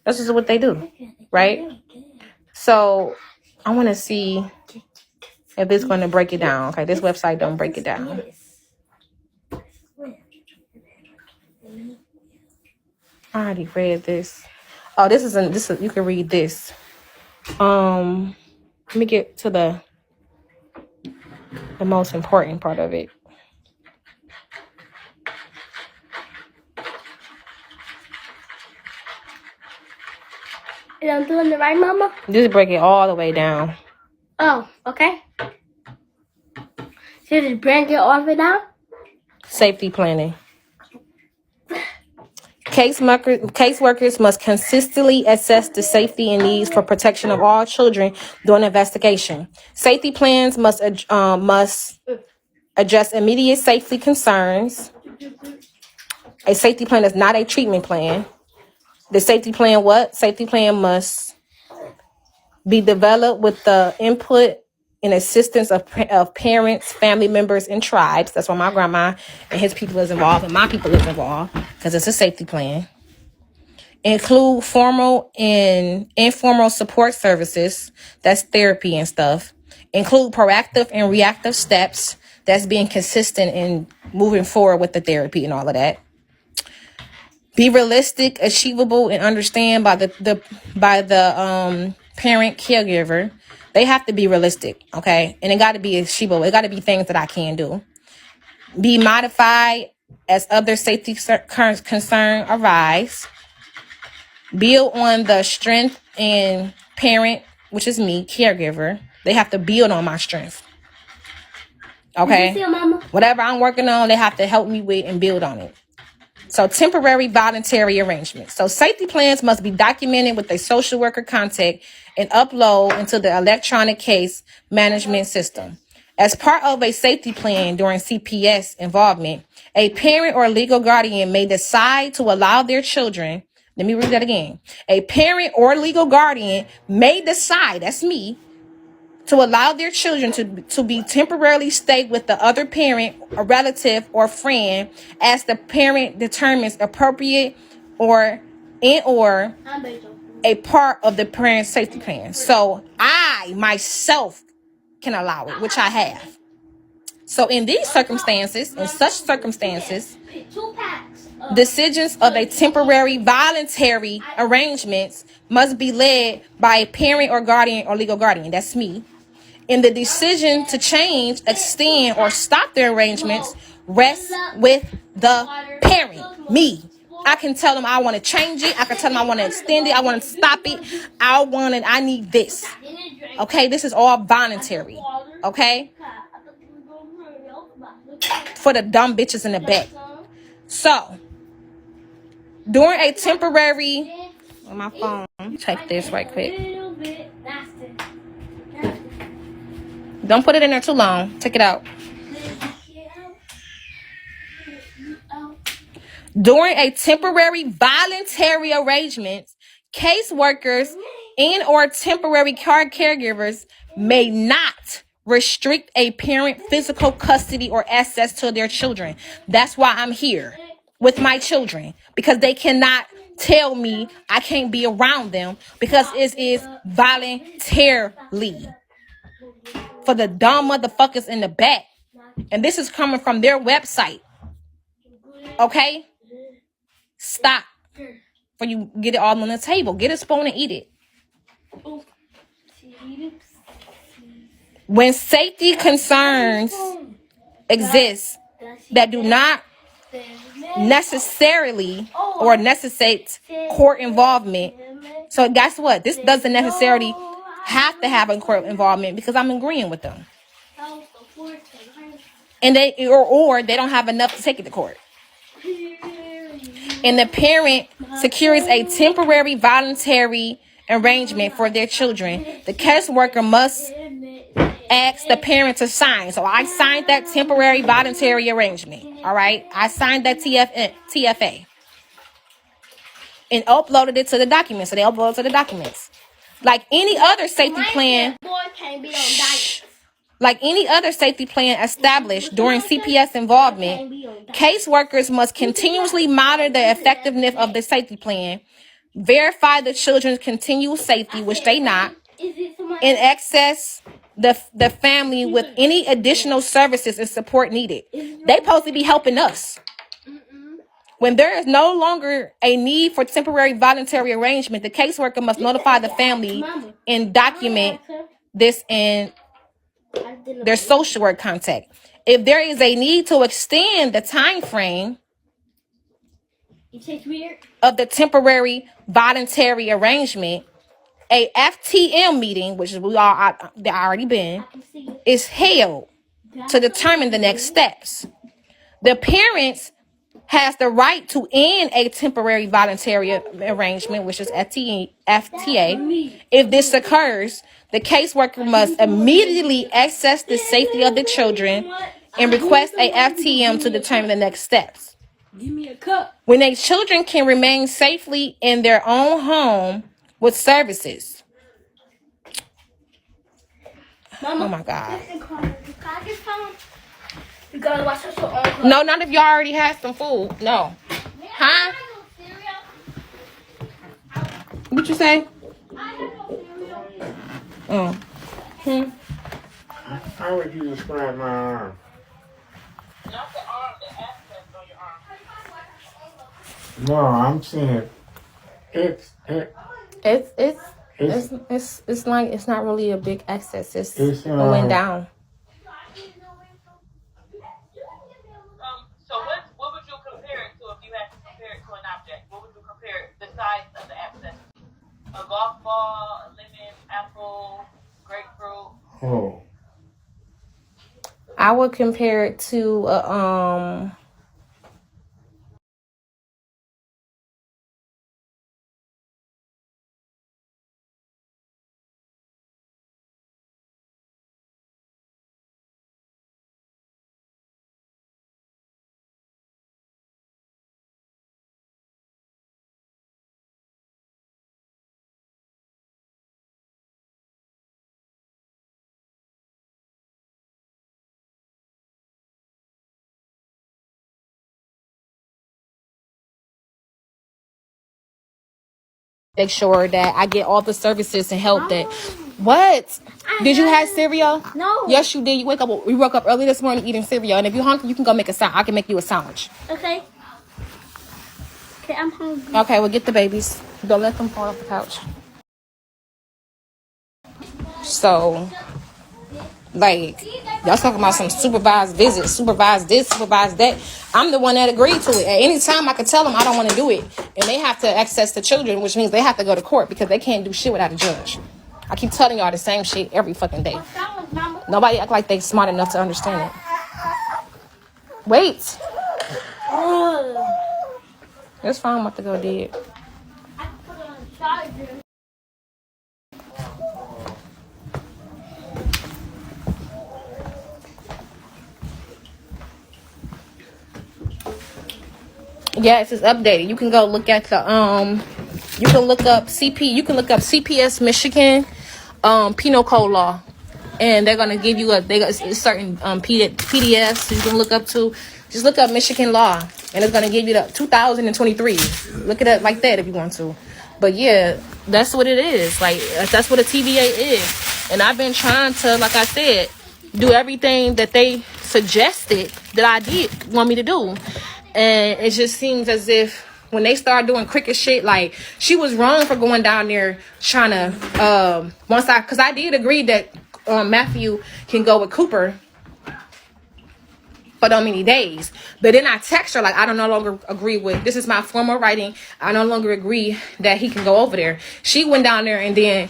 This is what they do, right? So I want to see if it's going to break it down. Okay, this website don't break it down. I already read this. Oh, this is you can read this. Let me get to the most important part of it. I'm doing it right, Mama? Just break it all the way down. Oh, okay. So just break it all the way down? Safety planning. Caseworkers must consistently assess the safety and needs for protection of all children during investigation. Safety plans must address immediate safety concerns. A safety plan is not a treatment plan. The safety plan must be developed with the input and assistance of parents, family members, and tribes. That's why my grandma and his people is involved, and my people is involved, because it's a safety plan. Include formal and informal support services. That's therapy and stuff. Include proactive and reactive steps. That's being consistent in moving forward with the therapy and all of that. Be realistic, achievable, and understand by the parent caregiver. They have to be realistic, okay? And it got to be achievable. It got to be things that I can do. Be modified as other safety concern arise. Build on the strength and parent, which is me, caregiver. They have to build on my strength. Okay? Whatever I'm working on, they have to help me with and build on it. So temporary voluntary arrangements. So safety plans must be documented with a social worker contact and upload into the electronic case management system. As part of a safety plan during CPS involvement, a parent or legal guardian may decide to allow their children. Let me read that again. A parent or legal guardian may decide, that's me, to allow their children to be temporarily stay with the other parent, a relative, or friend as the parent determines appropriate or a part of the parent's safety plan. So I myself can allow it, which I have. So in these circumstances, decisions of a temporary voluntary arrangements must be led by a parent or guardian or legal guardian. That's me. And the decision to change, extend, or stop the arrangements rests with the parent, me. I can tell them I want to change it. I can tell them I want to extend it. I want to stop it. I need this. Okay, this is all voluntary. Okay? For the dumb bitches in the back. So, during a temporary... On my phone. Check this right quick. Don't put it in there too long. Take it out. During a temporary voluntary arrangement, caseworkers and or temporary caregivers may not restrict a parent physical custody or access to their children. That's why I'm here with my children, because they cannot tell me I can't be around them because it is voluntarily. For the dumb motherfuckers in the back. And this is coming from their website. Okay? Stop. Before you get it all on the table. Get a spoon and eat it. When safety concerns exist that do not necessarily or necessitate court involvement. So guess what? This doesn't necessarily have to have a court involvement because I'm agreeing with them. And they don't have enough to take it to court. And the parent secures a temporary voluntary arrangement for their children. The caseworker must ask the parent to sign. So I signed that temporary voluntary arrangement. All right. I signed that TFA and uploaded it to the documents. So they uploaded to the documents. Like any other safety plan. Like any other safety plan established during CPS involvement, caseworkers must continuously monitor the effectiveness of the safety plan, verify the children's continual safety, which they not, and access the family with any additional services and support needed. They supposed to be helping us. When there is no longer a need for temporary voluntary arrangement, the caseworker must notify the family and document this in their social work contact. If there is a need to extend the time frame of the temporary voluntary arrangement, a FTM meeting, which is they already been, is held to determine the next steps. The parents has the right to end a temporary voluntary arrangement, which is FTA. If this occurs, the caseworker must immediately assess the safety of the children and request a FTM to determine the next steps. When a children can remain safely in their own home with services. Oh my God. You gotta watch us on. No, not if y'all already had some food. No. Huh? What you say? Oh. How would you describe my arm? Not the arm, the access on your arm. No, I'm saying it's like it's not really a big excess. It down. went down. So what would you compare it to if you had to compare it to an object? What would you compare the size of the abscess? A golf ball, a lemon, apple, grapefruit? Oh. I would compare it to make sure that I get all the services and help that. What? Did you have cereal? No. Yes, you did. You woke up early this morning eating cereal, and if you're hungry, you can go make a sandwich. I can make you a sandwich. Okay. Okay, I'm hungry. Okay, well, get the babies. Don't let them fall off the couch. So, like, y'all talking about some supervised visits, supervised this, supervised that. I'm the one that agreed to it. At any time, I could tell them I don't want to do it. And they have to access the children, which means they have to go to court because they can't do shit without a judge. I keep telling y'all the same shit every fucking day. Nobody act like they smart enough to understand it. Wait. It's fine. I'm about to go dead. I put it on the charger. Yes, it's updated. You can go look at the you can look up CPS Michigan penal code law, and they're gonna give you a certain PDFs you can look up to. Just look up Michigan law, and it's gonna give you the 2023. Look it up like that if you want to. But yeah, that's what it is. Like that's what a TVA is. And I've been trying to, like I said, do everything that they suggested that I did want me to do. And it just seems as if when they start doing cricket shit, like she was wrong for going down there trying to because I did agree that Matthew can go with Cooper for so many days. But then I text her like I no longer agree with this is my formal writing. I no longer agree that he can go over there. She went down there and then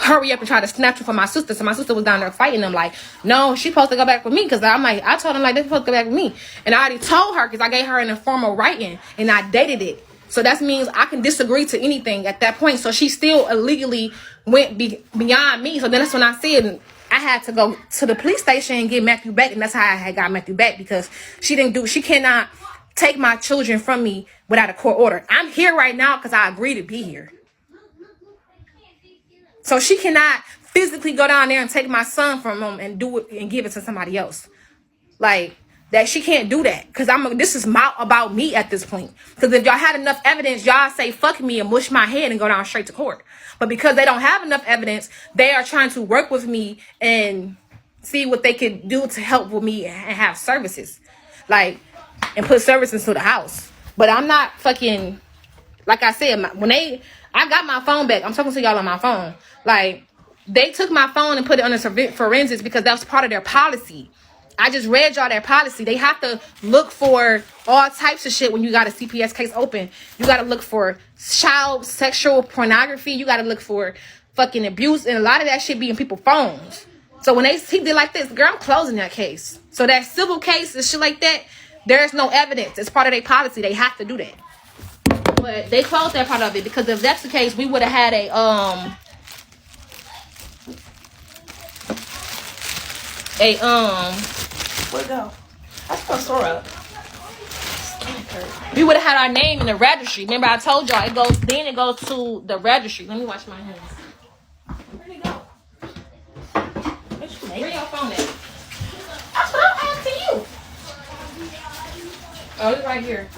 hurry up and try to snatch her from my sister. So my sister was down there fighting them like, no, she's supposed to go back with me. Because I told them like, they're supposed to go back with me. And I already told her because I gave her an informal writing and I dated it. So that means I can disagree to anything at that point. So she still illegally went beyond me. So then that's when I said, I had to go to the police station and get Matthew back, and that's how I had got Matthew back, because she cannot take my children from me without a court order. I'm here right now because I agreed to be here. So she cannot physically go down there and take my son from him and do it and give it to somebody else. Like that, she can't do that, because this is about me at this point. Because if y'all had enough evidence, y'all say fuck me and mush my head and go down straight to court. But because they don't have enough evidence, they are trying to work with me and see what they could do to help with me and have services, like, and put services to the house. But I'm not fucking, like I said, I got my phone back. I'm talking to y'all on my phone. Like, they took my phone and put it under forensics because that was part of their policy. I just read y'all their policy. They have to look for all types of shit when you got a CPS case open. You got to look for child sexual pornography. You got to look for fucking abuse. And a lot of that shit be in people's phones. So when he did like this, girl, I'm closing that case. So that civil case and shit like that, there's no evidence. It's part of their policy. They have to do that. But they closed that part of it, because if that's the case, we would have had Where'd it go? That's supposed to up. we would have had our name in the registry. Remember I told y'all it goes to the registry. Let me wash my hands. Where'd it go? Where your phone at? That's what I'm asking you. Oh, it's right here.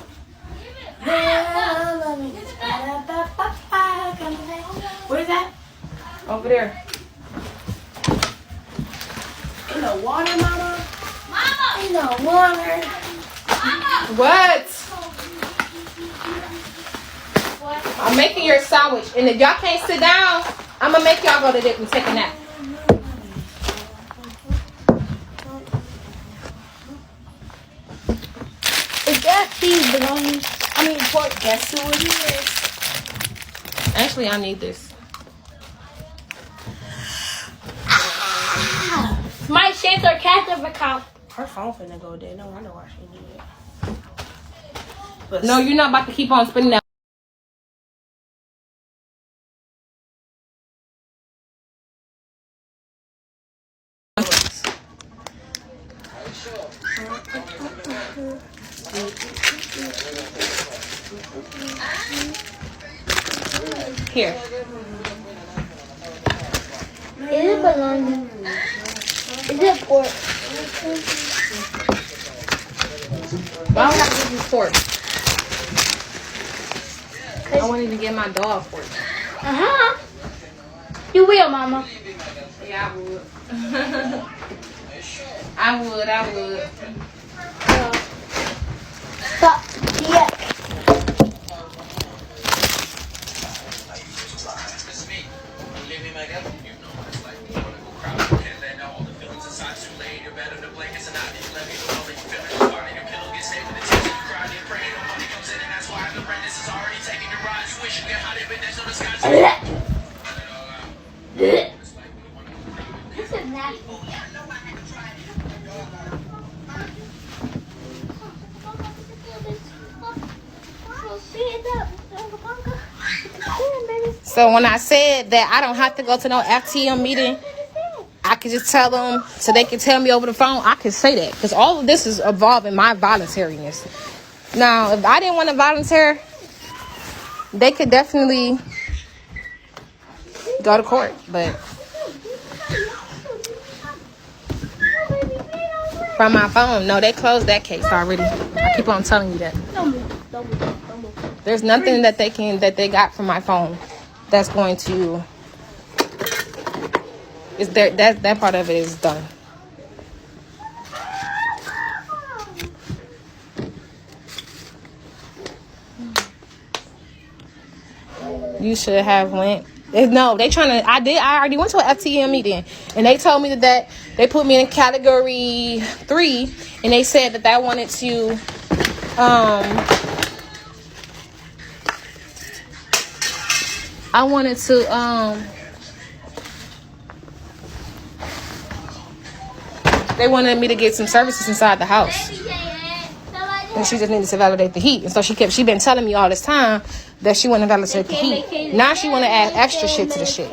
Where's that? Over there. In the water, mama? Mama! In the water. What? I'm making your sandwich. And if y'all can't sit down, I'm going to make y'all go to dip and take a nap. Is that cheese belonging? Pork. Guess who it is? Actually, I need this. My shades are captive account. Her phone finna go dead. No wonder why she need it. But No, you're not about to keep on spinning that. Here. Is it belonging? Is it pork? Why would I give you pork? I won't even get my dog pork. You will, mama. Yeah, I would. I would. Stop. Yeah. This is nasty. So when I said that I don't have to go to no FTM meeting, I could just tell them so they can tell me over the phone. I could say that because all of this is involving my voluntariness. Now, if I didn't want to volunteer, they could definitely go to court. But from my phone, no, they closed that case already. I keep on telling you that. There's nothing that they got from my phone that's going to. Is there that part of it is done. You should have went. No, they trying to. I already went to an FTM meeting, and they told me that they put me in category 3, and they said that I wanted to. I wanted to. They wanted me to get some services inside the house, and she just needed to validate the heat. And so she been telling me all this time that she want to validate the heat. Now she want to add extra shit to the shit.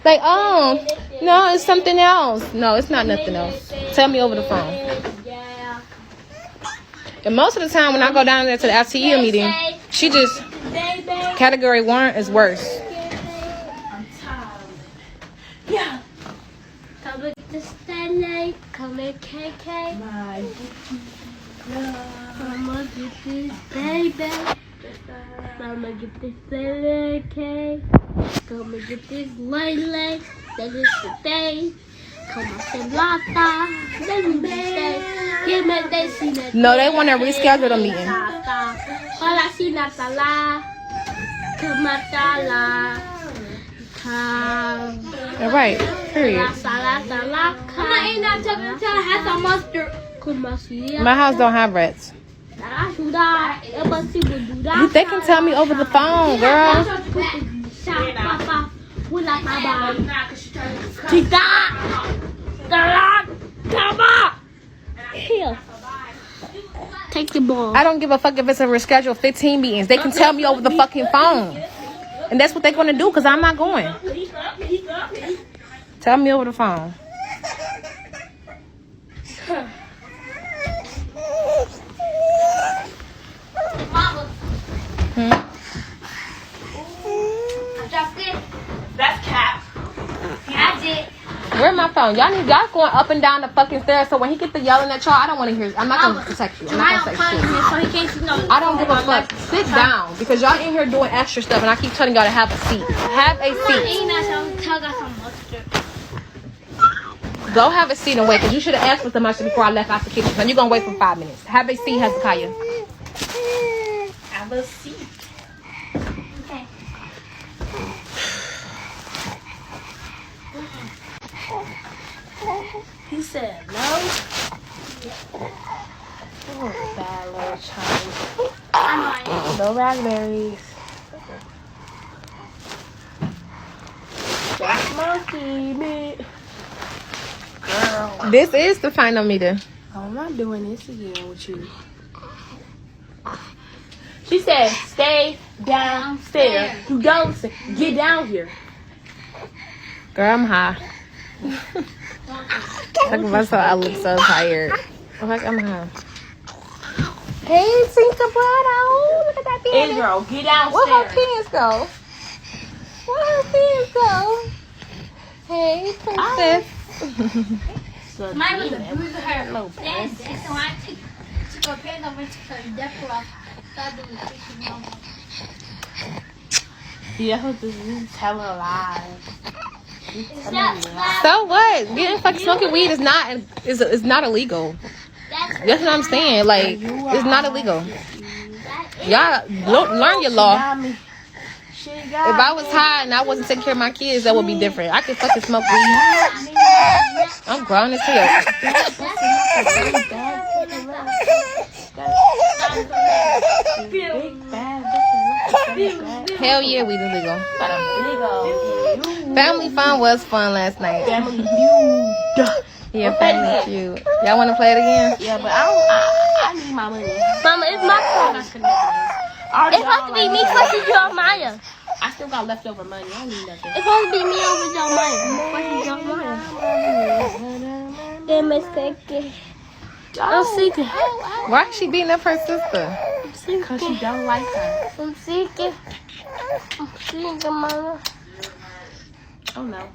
Like, oh, no, it's something else. No, it's not nothing else. Tell me over the phone. And most of the time when I go down there to the FTE meeting, she just, category 1 is worse. I'm tired. Yeah. Come with the Stanley, come with KK. My Mama get this baby. Mama get this baby cake. Come and get this lady. That is the day. Come on, say lata. Let me say. Give me that see that. No, they want to reschedule the meeting. Hola, si Natala. Come on, come. All right, period. My house don't have rats. They can tell me over the phone, girl. Here. Take the ball. I don't give a fuck if it's a rescheduled 15 meetings. They can tell me over the fucking phone. And that's what they're going to do because I'm not going. Tell me over the phone. Mama. That's cap. That's it. Where's my phone? Y'all going up and down the fucking stairs. So when he gets to yelling at y'all, I don't want to hear. I'm not going to text you. I'm not going to text you. I don't give a fuck. Sit down because y'all in here doing extra stuff, and I keep telling y'all to have a seat. Have a seat. Go have a seat and wait, because you should have asked for some much before I left out the kitchen. So you're going to wait for 5 minutes. Have a seat, Hezekiah. Have a seat. Okay. He said no. Oh, bad little child. No raspberries. That's monkey meat. Girl. This is the final meter. I'm not doing this again with you. She said, stay downstairs. You don't say, get down here. Girl, I'm high. Talking about so I look so tired. I'm like, I'm high. Hey, Tinka Brado. Look at that Hey, pants. girl, get downstairs. Where her pants go? Where her pants go? Hey, princess. Mine was a bruise of her. So I took her pants over to her death rock. Yeah, this is telling lies. So what? Getting fucking smoking weed is not illegal. That's what I'm saying. Like, it's not illegal. Y'all learn your law. If I was high and I wasn't taking care of my kids, that would be different. I could fucking smoke weed. I'm grown as hell. Hell yeah, weed is legal. Family fun was fun last night. Family feud. Yeah, family feud. Y'all want to play it again? Yeah, but I need my money. Mama, it's my turn. It's supposed to be me versus Jeremiah. I still got leftover money. I don't need nothing. It's supposed to be me over Jeremiah. They're mistaken. I'm seeking. Why is she beating up her sister? Because she don't like her. I'm seeking. I'm seeking, Mama. Oh no.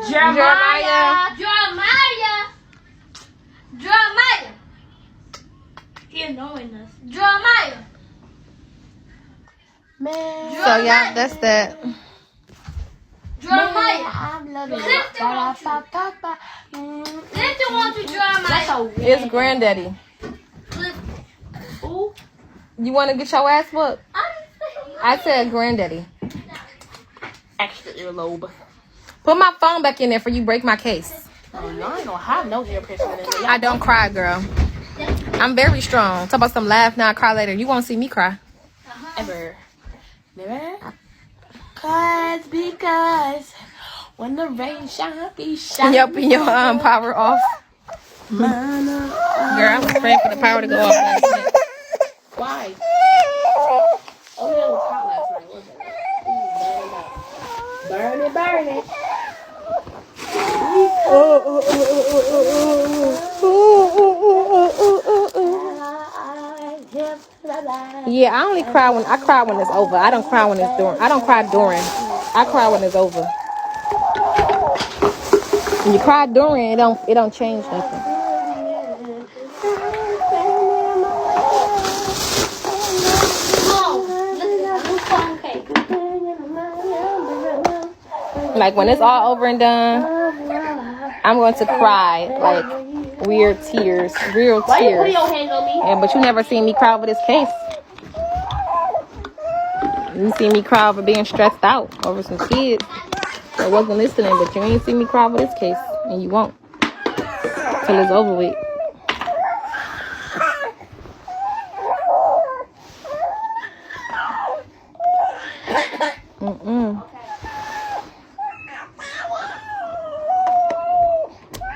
Jeremiah. Jeremiah. He annoying us. Jeremiah. Man. So yeah, that's that. Jeremiah. I'm loving it. Clifton wants to Jeremiah. That's so weird. It's granddaddy. Ooh. You want to get your ass whooped? I said granddaddy. Extra earlobe. Put my phone back in there for you break my case. Oh, y'all ain't gonna have no ear piercing in there. I don't cry, girl. I'm very strong. Talk about some laugh now, cry later. You won't see me cry. Ever. Never. Because when the rain shine, be shining. Yep, and your power off. Girl, I was praying for the power to go off last night. Why? Oh, yeah, it was hot last night, wasn't it? Ooh, burn it. Burn it. only cry when it's over. I don't cry when it's during. I don't cry during. I cry when it's over. When you cry during, it don't change nothing. Like when it's all over and done, I'm going to cry like weird tears, real tears. Why you put your hands on me? Yeah, but you never seen me cry over this case. You see me cry over being stressed out over some kids that wasn't listening, but you ain't see me cry over this case, and you won't till it's over with.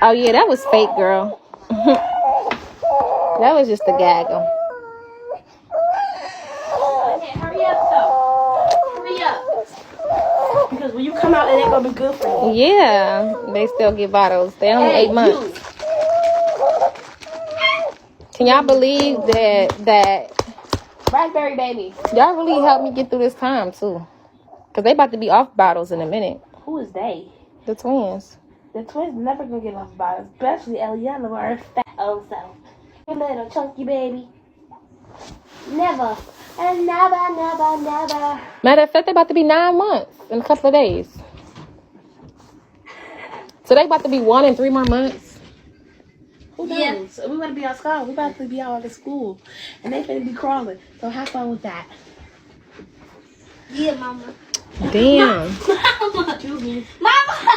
Oh yeah, that was fake, girl. That was just a gaggle. Okay, hurry up, though. Hurry up. Because when you come out, it ain't gonna be good for you. Yeah, they still get bottles. They only 8 months. Can y'all believe that Raspberry baby. y'all really helped me get through this time too? Cause they about to be off bottles in a minute. Who is they? The twins. The twins never gonna get off bottles, especially Eliana or her fat old self. Your little chunky baby. Never. And never. Matter of fact, they about to be 9 months in a couple of days. So they about to be 1 and 3 more months. Who knows? We want to be on school. We about to be out of school. And they finna be crawling. So have fun with that. Yeah, mama. Damn. Mama.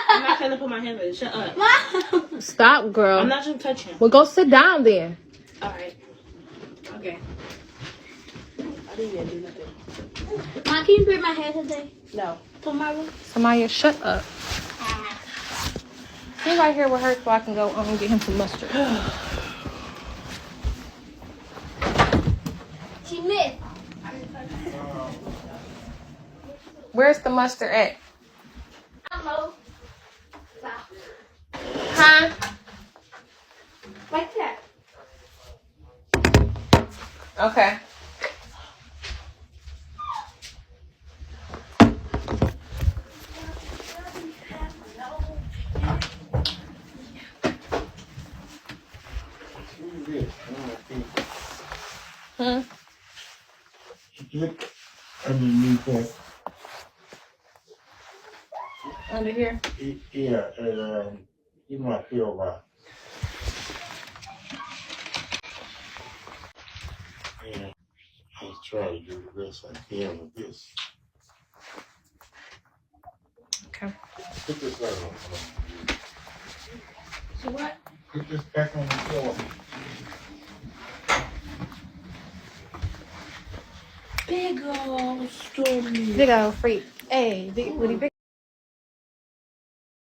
I'm not trying to put my hands on it. Shut up. Mama. Stop, girl. I'm not trying to touch him. Well, go sit down then. Alright. Okay. I didn't even do nothing. Mom, can you grab my hair today? No. Tomorrow? Samaya, shut up. Stay right here with her so I can go and get him some mustard. She missed. Where's the mustard at? Hello. Huh? Right there. Okay. Look underneath that. Under here. Yeah, and you might feel right. And I'll try to do the best I can with this. Okay. Put this back on. So what? Put this back on the floor. Big old stormy. Big old freak. Hey, big woody big.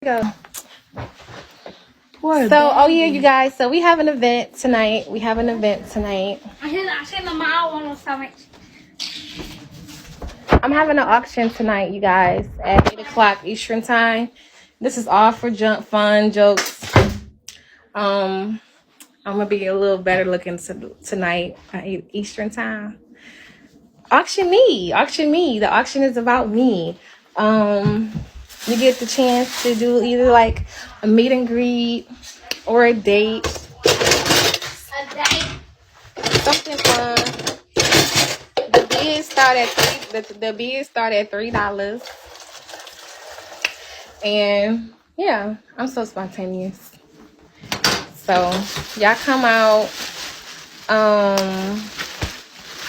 Go. Poor So, oh yeah, you guys. So we have an event tonight. I seen the mile on the stomach. I'm having an auction tonight, you guys, at 8 o'clock Eastern time. This is all for fun, jokes. I'm gonna be a little better looking tonight at 8 Eastern time. Auction me. The auction is about me. You get the chance to do either like a meet and greet or a date. Something fun. The bids start at $3. And yeah, I'm so spontaneous. So y'all come out.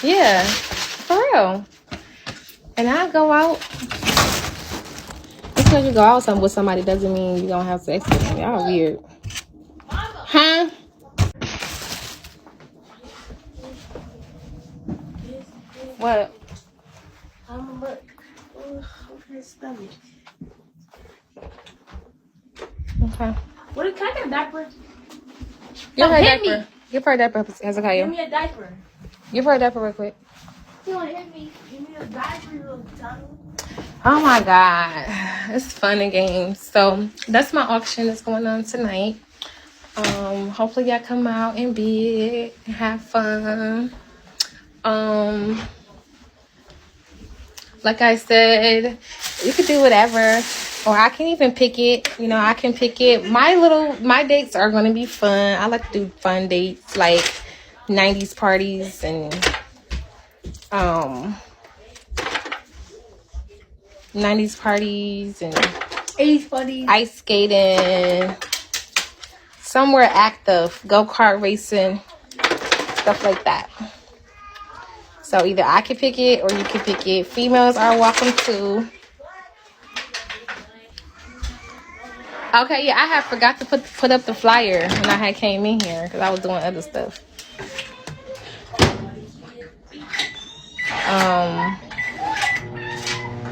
Yeah, for real. And I go out. Because you go out with somebody doesn't mean you don't have sex with them. Y'all weird. Huh? What? I'm look. Okay, stomach. Okay. What? Can I get a diaper? Give her a hit diaper. me. Give her a diaper, Hezekiah. Give me a diaper. Give her a diaper real quick. You want to hit me? Give me a diaper, you little dummy. Oh my God. It's fun and games. So that's my auction that's going on tonight. Hopefully y'all come out and bid and have fun. like I said, you could do whatever. Or I can even pick it. You know, I can pick it. My dates are going to be fun. I like to do fun dates, like 90s parties and 90s parties and 80s parties. ice skating, somewhere active, go-kart racing, stuff like that. So either I can pick it or you can pick it. Females are welcome too. Okay, yeah, I had forgot to put up the flyer when I had came in here because I was doing other stuff.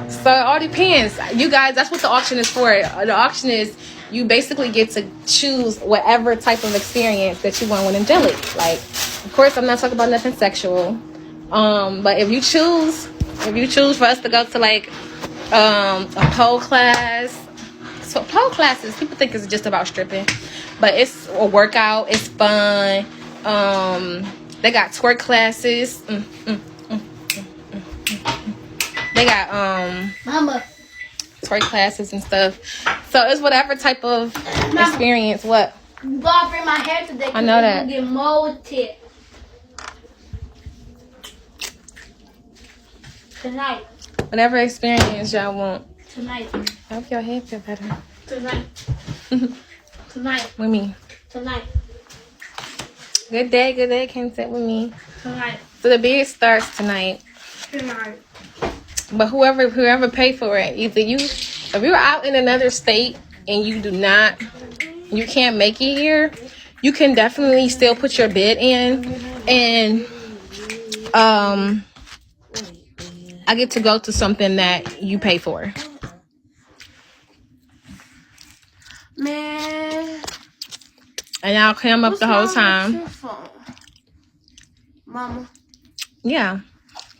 So it all depends. You guys, that's what the auction is for. The auction is you basically get to choose whatever type of experience that you want with Angelic. Like, of course, I'm not talking about nothing sexual. But if you choose for us to go to like a pole class. So pole classes, people think it's just about stripping, but it's a workout. It's fun. They got twerk classes. They got Mama. twerk classes and stuff. So it's whatever type of experience. What? You gotta bring my hair today. I know that. Get molted tonight. Whatever experience y'all want. Tonight. I hope your head feel better. Tonight. Tonight. With me. Tonight. Good day. Can't sit with me. Tonight. So the bid starts tonight. Tonight. But whoever paid for it, either if you're out in another state and you can't make it here, you can definitely still put your bid in, and I get to go to something that you pay for. Man. And I'll clam up the whole time. Mama. Yeah.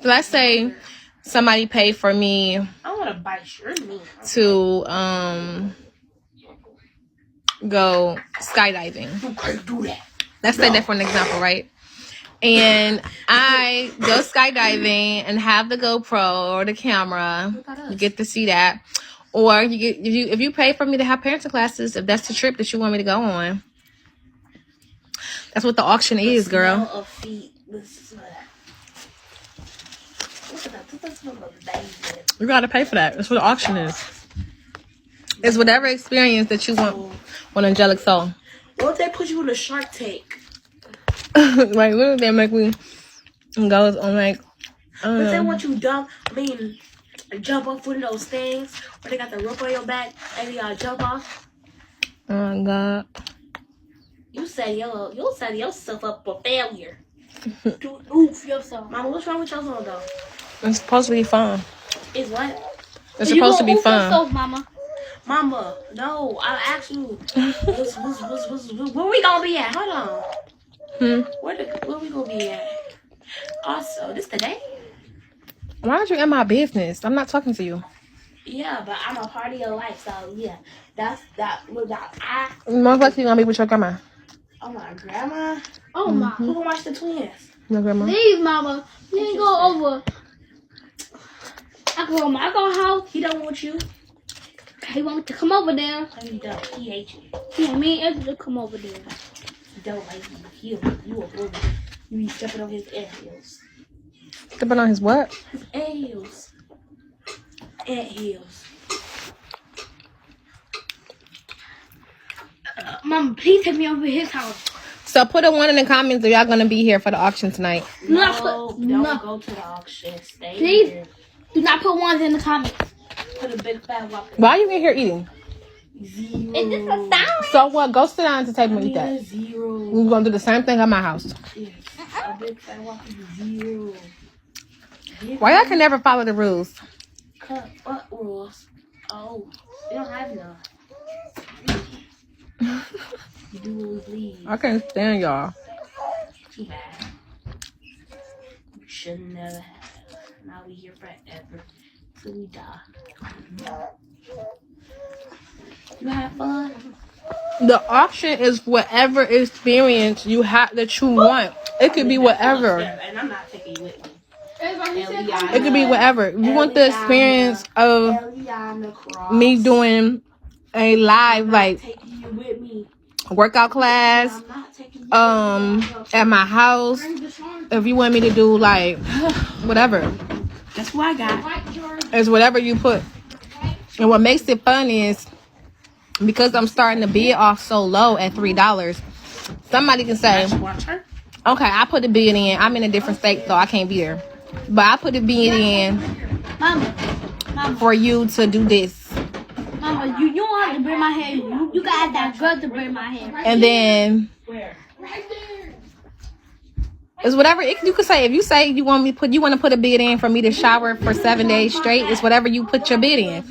Let's say somebody paid for me I want to bite your knee. to go skydiving. You can't do that. Let's say that for an example, right? And I go skydiving and have the GoPro or the camera. You get to see that. Or you get if you pay for me to have parenting classes, if that's the trip that you want me to go on. That's what the auction is, girl. Smell of feet. You gotta pay for that. That's what the auction is. It's whatever experience that you want on Angelic Soul. What if they put you in a Shark Tank? Like, what if they make me go on like, I don't But they know. want you jump off one of those things where they got the rope on your back and you gotta jump off. Oh my God. You set yourself up for failure. To oof yourself. Mama, what's wrong with your son though? It's supposed to be fun. Is what? It's supposed to be fun. Yourself, Mama. Mama, no, I asked you. Where we gonna be at? Hold on. Where we gonna be at? Also, this today? Why aren't you in my business? I'm not talking to you. Yeah, but I'm a part of your life, so yeah. That's that. Without Most likely you're gonna be with your grandma. Oh my grandma. Oh my. Who gonna watch the twins? Your grandma. Please, Mama. We ain't go over. I go to my house. He don't want you. He want to come over there. No, he don't. He hates you. Yeah, me and Ezra come over there. He don't like you. You a bully. You be stepping on his ant heels. Stepping on his what? His ant heels. Ant heels. Mama, please take me over to his house. So put a 1 in the comments if y'all gonna be here for the auction tonight. No, don't go to the auction. Stay Please. here. Do not put ones in the comments. Put a big fat whopper. Why are you in here eating? 0. Is this a sound? So what? Go sit down at the table and eat that. 0. We're gonna do the same thing at my house. Yes. A big fat whopper. 0. Why y'all can never follow the rules? Cut. What rules? Oh, we don't have none. You do what we please. I can't stand y'all. Too bad. We should never have. Now we here forever till we die. You have fun? The auction is whatever experience you have that you want. It could be whatever. And I'm not taking you with me. It could be whatever. If you want the experience of me doing a live like workout class at my house, if you want me to do like whatever, That's what I got. it's whatever you put. And what makes it fun is because I'm starting to bid off so low at $3, somebody can say, okay, I put a bid in, I'm in a different state so I can't be there, but I put a bid in for you to do this. Mama, you don't have to braid my hair. You got that girl to braid my hair. And then it's whatever you could say. If you say you want to put a bid in for me to shower for 7 days straight, it's whatever you put your bid in.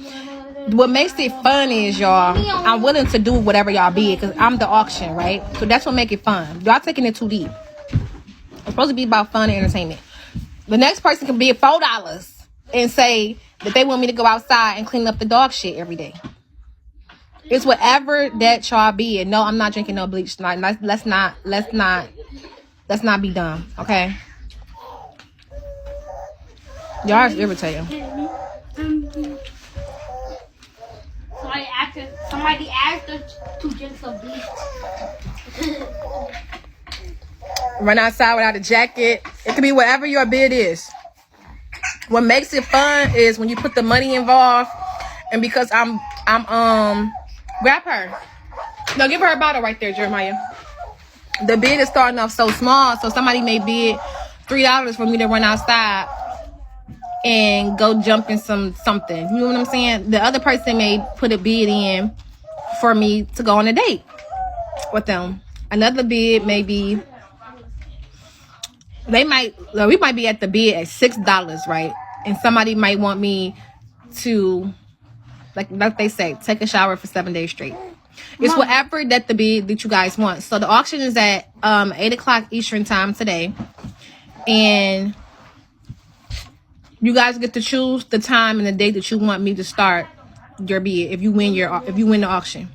What makes it fun is, y'all, I'm willing to do whatever y'all bid because I'm the auction, right? So that's what make it fun. Y'all taking it too deep. It's supposed to be about fun and entertainment. The next person can bid $4 and say that they want me to go outside and clean up the dog shit every day. It's whatever that y'all bid. No, I'm not drinking no bleach tonight. Let's not be dumb, okay? Y'all is irritating. Somebody asked us to drink some bleach. Run outside without a jacket. It can be whatever your bid is. What makes it fun is when you put the money involved, and because I'm grab her. No, give her a bottle right there, Jeremiah. The bid is starting off so small, so somebody may bid $3 for me to run outside and go jump in something. You know what I'm saying? The other person may put a bid in for me to go on a date with them. Another bid may be we might be at the bid at $6, right? And somebody might want me to, like they say, take a shower for 7 days straight. It's whatever that the bid that you guys want. So the auction is at 8 o'clock Eastern time today, and you guys get to choose the time and the date that you want me to start your bid if you win the auction.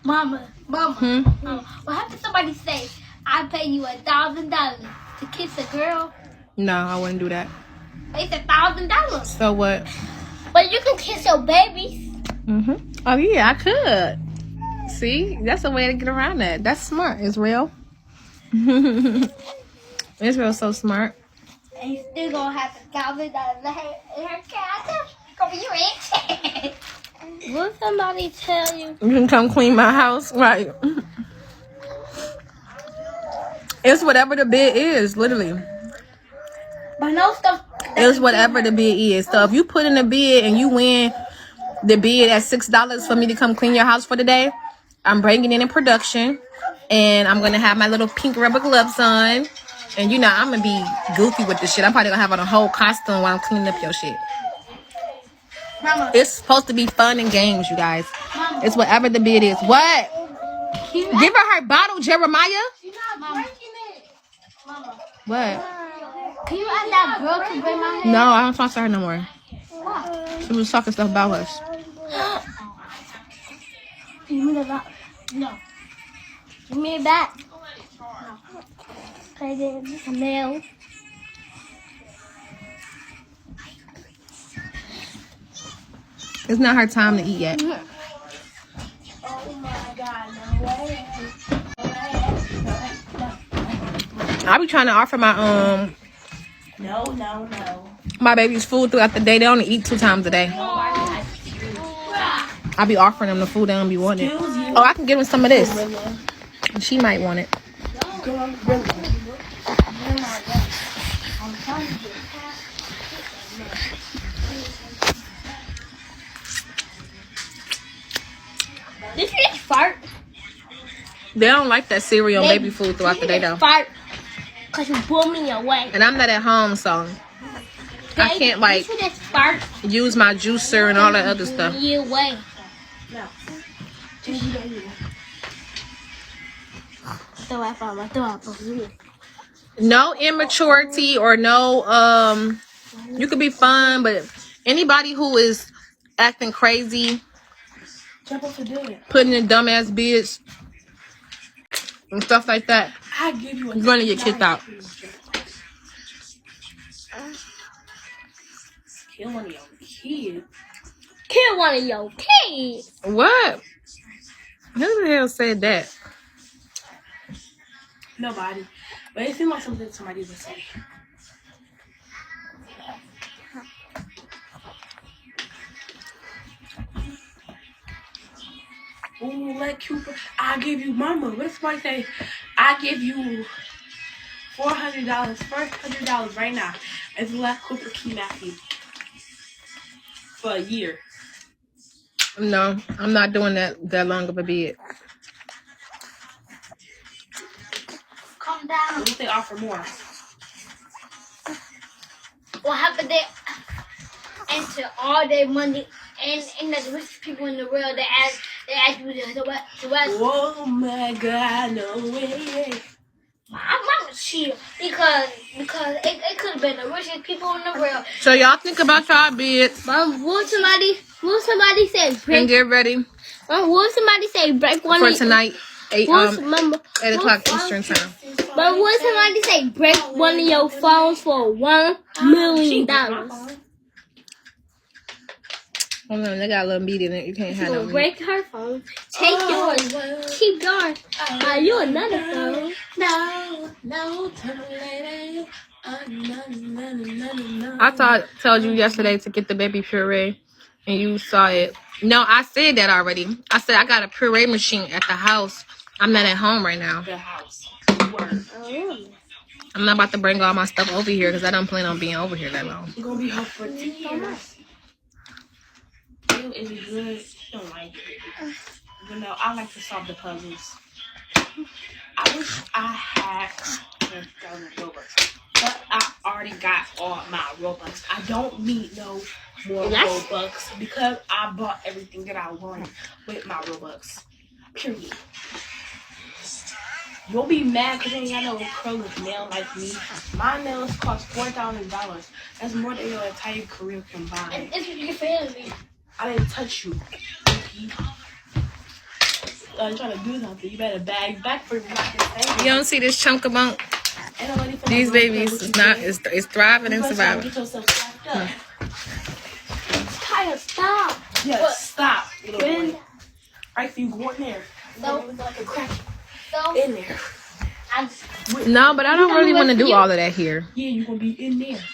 Mama. What happened? Somebody say I pay you $1,000 to kiss a girl? No, I wouldn't do that. It's $1,000. So what? But you can kiss your babies. Oh yeah, I could. See, that's a way to get around that. That's smart, Israel. Israel's so smart. And you still gonna have $1,000 in her cat. Come you rich. Will somebody tell you? You can come clean my house, right? It's whatever the bid is, literally. But no stuff. It's whatever the bid is. So if you put in a bid and you win the bid at $6 for me to come clean your house for the day, I'm bringing it in production, and I'm gonna have my little pink rubber gloves on, and you know I'm gonna be goofy with this shit. I'm probably gonna have on a whole costume while I'm cleaning up your shit. Mama. It's supposed to be fun and games, you guys. Mama. It's whatever the bid is. What? Give her bottle, Jeremiah. She's not breaking it. Mama. What? Can you ask that girl to bring my hair? No, I don't talk to her no more. Why? She was talking stuff about us. Give me the back. No. Give me it back. No. Okay, then a nail. It's not her time to eat yet. Oh my God, no way. I be trying to offer my No. my babies food throughout the day. They only eat 2 times a day. I be offering them the food they don't be wanting. Oh, I can give them some of this. She might want it. Did you just fart? They don't like that cereal and baby food throughout the day though. Fart. Cause you pulled me away. And I'm not at home, so I can't like Did you just fart? use my juicer and all that other stuff. You away. No immaturity or no you could be fun, but anybody who is acting crazy, putting in dumbass bids and stuff like that, I give you you're gonna get kicked out. Kill one of your kids. Kill one of your kids. What? Who the hell said that? Nobody. But it seemed like something somebody would say. Ooh, let Cooper. I give you, mama. What's somebody say? I give you $400. First $100 right now. If you let Cooper kidnap you for a year. No, I'm not doing that long of a bid. Calm down. What if they offer more? What happened? They enter all their money, and the rich people in the world. They ask you to ask. Oh my God, no way. I'm not chill because it could have been the richest people in the world. So y'all think about y'all bids Mom, will somebody say and break? get ready Mom, will somebody say break one for of tonight, 8 Mama, 8 o'clock Eastern time. but will somebody say break one of your phones for $1 million? Hold on, they got a little beat in it. You can't have no meat. Break her phone. Take yours. Keep yours. You another phone. No, tell me later. No. I told you yesterday to get the baby puree, and you saw it. No, I said that already. I said I got a puree machine at the house. I'm not at home right now. The house. Word. I'm not about to bring all my stuff over here because I don't plan on being over here that long. You're going to be home for 2 years. Is it good? I don't like it. You know, I like to solve the puzzles. I wish I had Robux, but I already got all my Robux. I don't need no more Robux because I bought everything that I wanted with my Robux. Period. You'll be mad because you ain't got no acrylic nail like me. My nails cost $4,000. That's more than your entire career combined. It's what you're failing me. I didn't touch you. You're trying to do something. You better bag back for me. You don't see this chunk of bunk? These babies is thriving and surviving. Get yourself stacked up. Kaya, stop. Yes, stop. Little boy. Right, so you go in there. No. In there. No, but I don't really want to do all of that here. Yeah, you're going to be in there.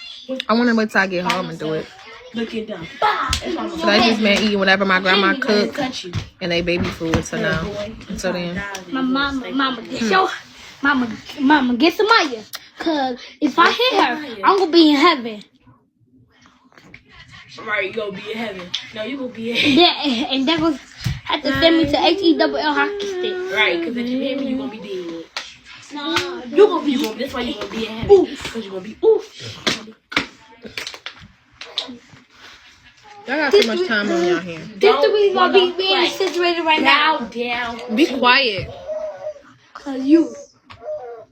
I want to wait till I get home and do it. Looking dumb. So I just been eating whatever my grandma cooked and they baby food. So now, until then. My mama, get Samaya. Cause if I hit her, I'm gonna be in heaven. Right, you gonna be in heaven. No, you gonna be in heaven. And they're gonna have to send me to HELL hockey stick. Right, because if you hit me, you gonna be dead. No, you gonna be. That's why you gonna be in heaven. Because you gonna be Y'all got too much time on y'all here. This the reason why we being situated right now. Down. Be quiet. Cause you.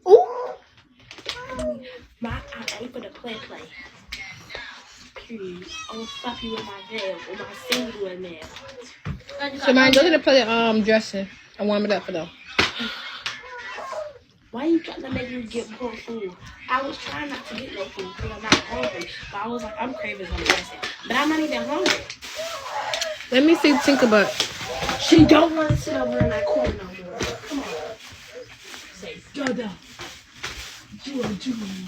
Ooh. I ain't for the play. Period. I'm gonna stop you with my nail, with my finger nail. Somebody go to the play dressing. I warm it up for them. Why you trying to make me get more food? I was trying not to get no food because I'm not hungry. But I was like, I'm craving some dressing. But I'm not even hungry. Let me see Tinkerbutt. She don't want to sit over in that corner no more. Come on. Say, Dada. You are doing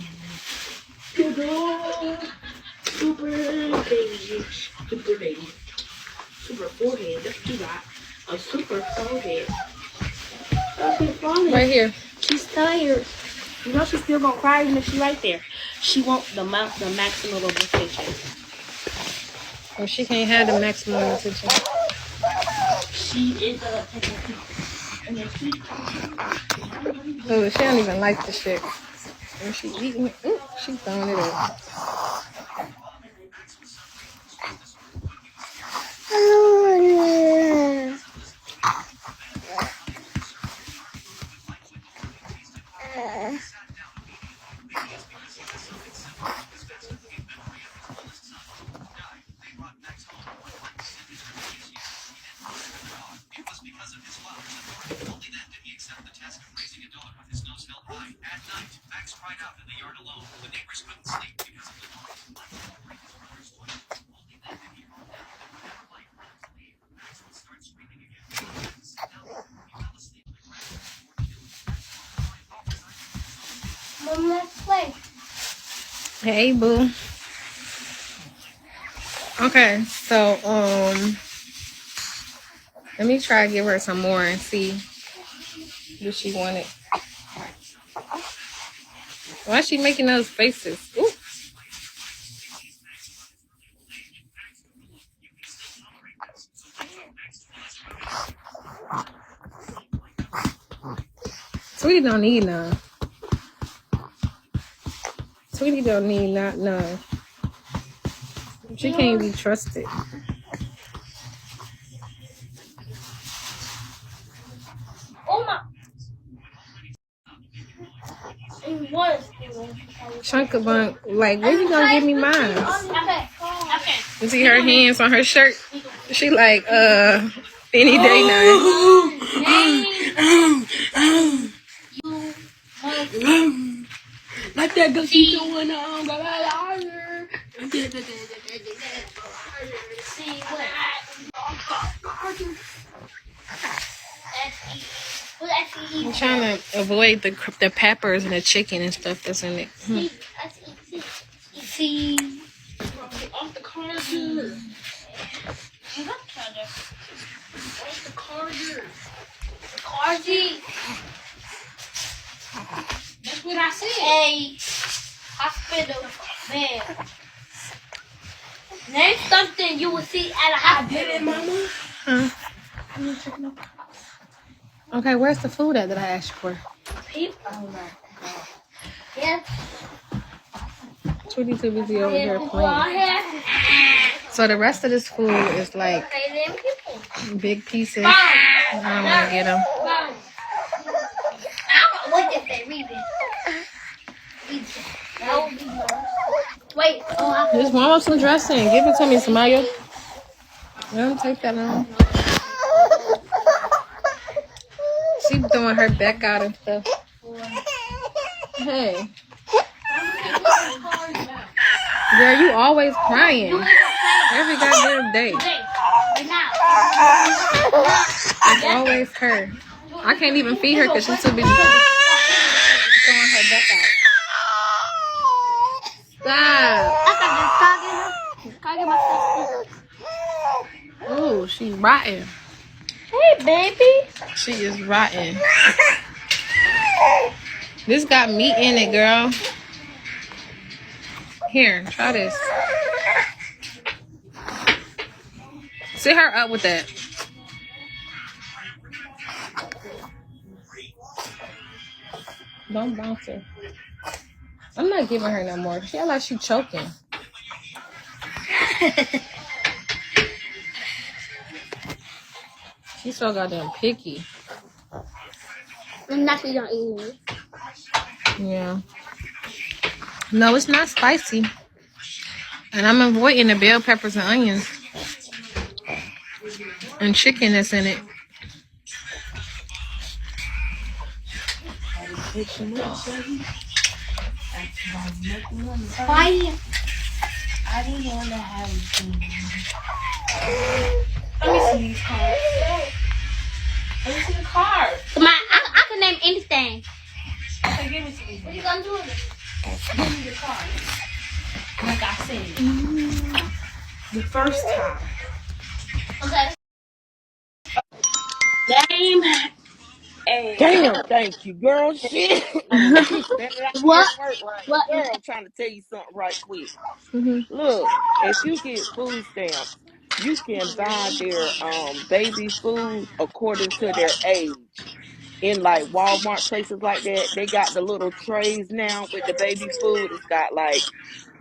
it. Good. Super baby. Super baby. Super forehead. That's what you got. A super forehead. Right here. She's tired. You know she's still gonna cry even if she's right there. She wants the maximum of attention. Well, she can't have the maximum attention. She is a attention. Oh, she don't even like the shit. When she eating it, she's throwing it up. Max cried out in the yard alone. The neighbors couldn't sleep because Let's play. Hey, boo. Okay, so let me try to give her some more and see what she wanted. Why is she making those faces? Ooh. Sweetie don't need none. Sweetie don't need none. She can't be trusted. Oh my. It was. Chunk of bunk, like, when you gonna give me mine? Okay. You see her hands on her shirt? She like, any day now. Let that go. She's doing on. See what? I'm trying to avoid the peppers and the chicken and stuff that's in it. See. Off the charger. You got the charger. Off the charger. Cargy. That's what I said. A hospital bed. Name something you will see at a hospital. Did it, mama? Huh? Okay, where's the food at that I asked you for? People. Oh my God. Yes. Sweetie too busy over here playing. So the rest of this food is like big pieces. I don't want to get them. What did they read it? That would be nice. Wait. Just warm up some dressing. Give it to me, Samaya. Don't take that long. She's throwing her back out and stuff. Hey. Girl, you always crying. Every goddamn day. It's always her. I can't even feed her because she's too busy throwing her back out. Stop. Ooh, she's rotten. Hey, baby. She is rotten. This got meat in it, girl. Here, try this. Sit her up with that. Don't bounce her. I'm not giving her no more. She act like she choking. She's so goddamn picky. I'm not gonna eat it. Yeah. No, it's not spicy. And I'm avoiding the bell peppers and onions. And chicken that's in it. Why? I didn't want to have Let me see these cards. Let me see the cards. Come on, I can name anything. Okay, give me to me. What you gonna do with it? Give me the cards. Like I said. The first time. Okay. Name a... Damn, thank you, girl. Shit. Better I be What? at work right. What? Girl, I'm trying to tell you something right quick. Mm-hmm. Look, if you get food stamps, you can buy their baby food according to their age. In like Walmart places like that, they got the little trays now with the baby food. It's got like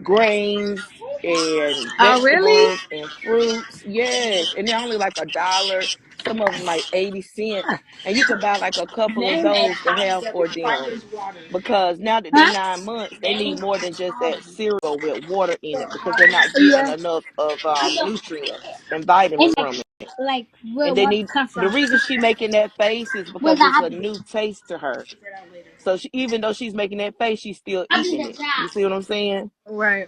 grains and Oh, really? vegetables and fruits. Yes, and they're only like $1. Some of them like 80 cents, and you can buy like a couple of Name a those to house have that for them. requires water. Because now that they Huh? 9 months, they need Name more than a just that hobby cereal with water in that it because they're not requires getting Yeah. enough of I don't nutrients and vitamins And from it. like where And they water need come the from? reason she making that face is Where's because the it's a hospital? new taste to her. figure it out later. So she, even though she's making that face, she's still I'll be eating the it. You see job. what I'm saying? Right.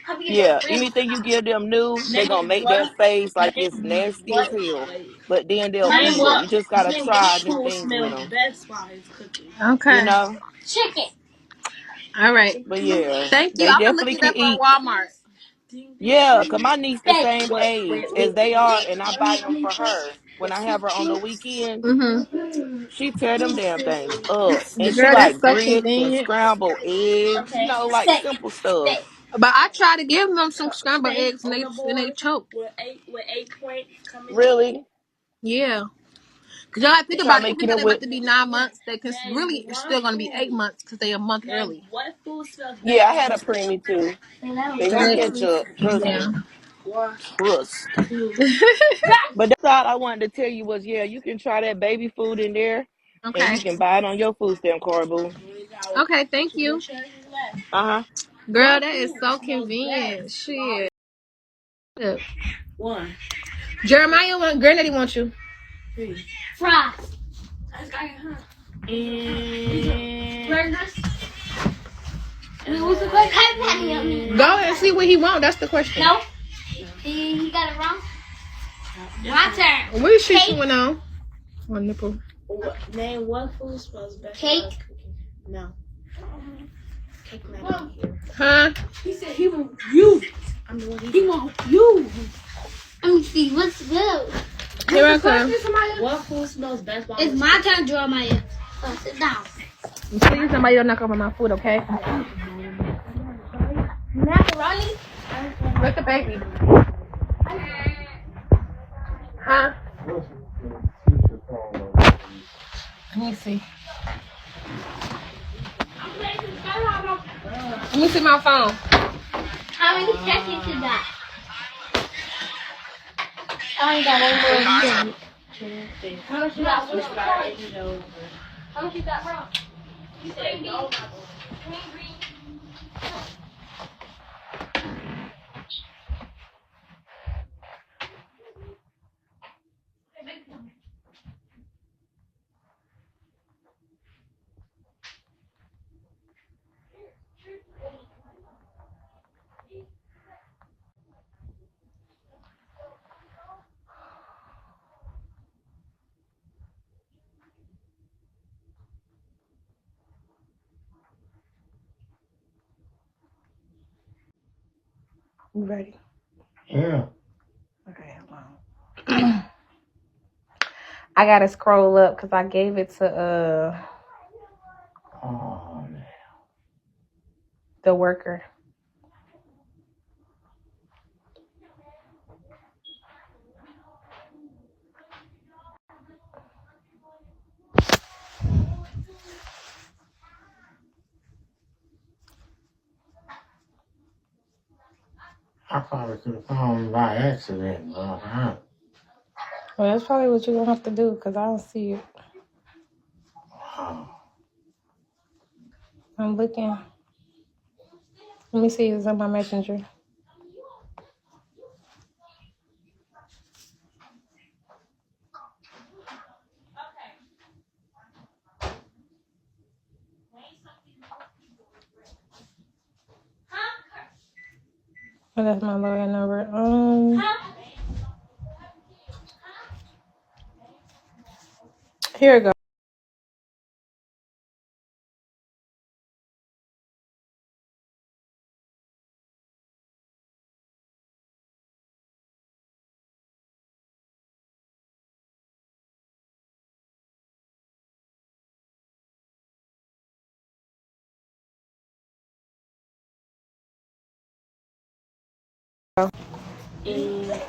I'll be the Yeah. friend. Anything you give them new, they're gonna Name make that what? face like it's Name nasty as what? hell. Wait. But then they'll Name eat it. what? You just gotta Name what try new food things with smells them. best while it's cooking. You Okay. know? Chicken. All right. But yeah, Thank you. they I'm gonna look definitely it can up on eat. Walmart. Yeah, cause my niece the Steak. same age as they are, and I buy them for her when I have her on the weekend. Mm-hmm. She tear them damn things up, and she Girl, that's like so grits and convenient. scrambled eggs, you Okay. know, like Steak. simple stuff. Steak. But I try to give them some scrambled eggs and they choke. With eight point coming. Really, Yeah. Cause y'all think try about it, even making though it they about with. to be 9 months, they can really it's still gonna be 8 months because they a month early. What food smells better? Yeah, I had a preemie too. They So gonna they, catch up. Trust yeah. me. Trust. But that's all I wanted to tell you was, yeah, you can try that baby food in there, and Okay. you can buy it on your food stamp card, boo. Okay, thank you. Uh huh. Girl, that is so convenient. Shit. One. Jeremiah Granddaddy wants you. Fries. And Burgers. What's the question? Go and see what he wants. That's the question. No. He got it wrong. My turn. What is she chewing on? On nipple. name what food smells better? Cake. No. Cake not here. Huh? He said he will use it. I'm the one he won't use it. Let me see. What's good? Here I come. What food smells best? It's my turn, Jeremiah. So sit down. Please, somebody don't knock over my food, okay? Macaroni. Look the baby. Huh? Let me see. Let me see my phone. How many seconds is that? I only got one more. How much you got? How much you got, bro? You said no. You ready? Yeah. Okay, hold on. I gotta scroll up because I gave it to Oh, man. the worker. I probably could have found him by accident, but huh? Well, that's probably what you're gonna have to do because I don't see it. Wow. I'm looking. Let me see if it's on my messenger. Oh, that's my lawyer number. Here we go.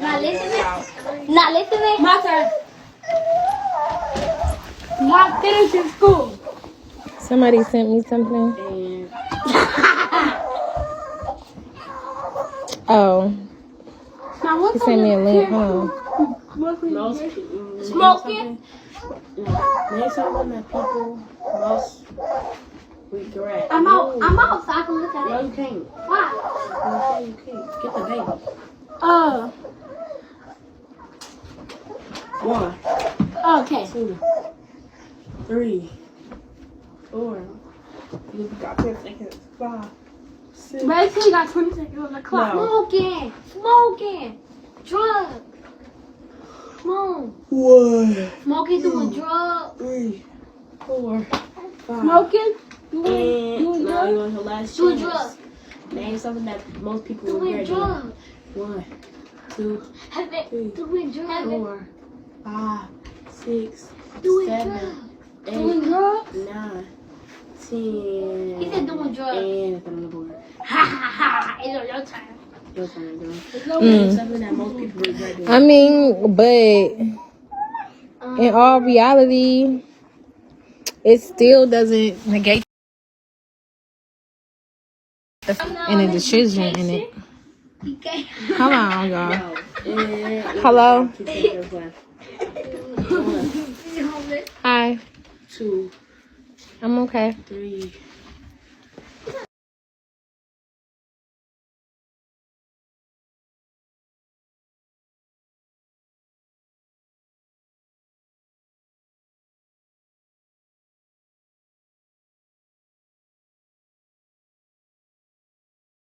Not listening. Not listening. My turn. Not finishing school. Somebody sent me something. Oh, Now what's he sent me a link. Hold on. Smoking. Name something that people most regret. I'm out so I can look at No, it. you can't. Why? You can't. Get the baby. One, Okay. 2, 3, 4. You got 10 seconds. 5, 6. Right till you got 20 seconds on the clock. No. Smoking. Drugs. Come on. 1, Smoking, doing drugs. 3, 4, 5, Smoking. And now you're on your last chance. Name something that most people regret doing. 1, 2, 3, 4, 5, 6, 7, 8, 9, 10. He said doing drugs. And put on the board. Ha ha ha! It's on your turn. Your turn, girl. Name something that most people regret doing. I mean, but in all reality, it still doesn't negate any decision in it. Hold on, y'all. Hello. 1, Hi. 2, I'm okay. 3,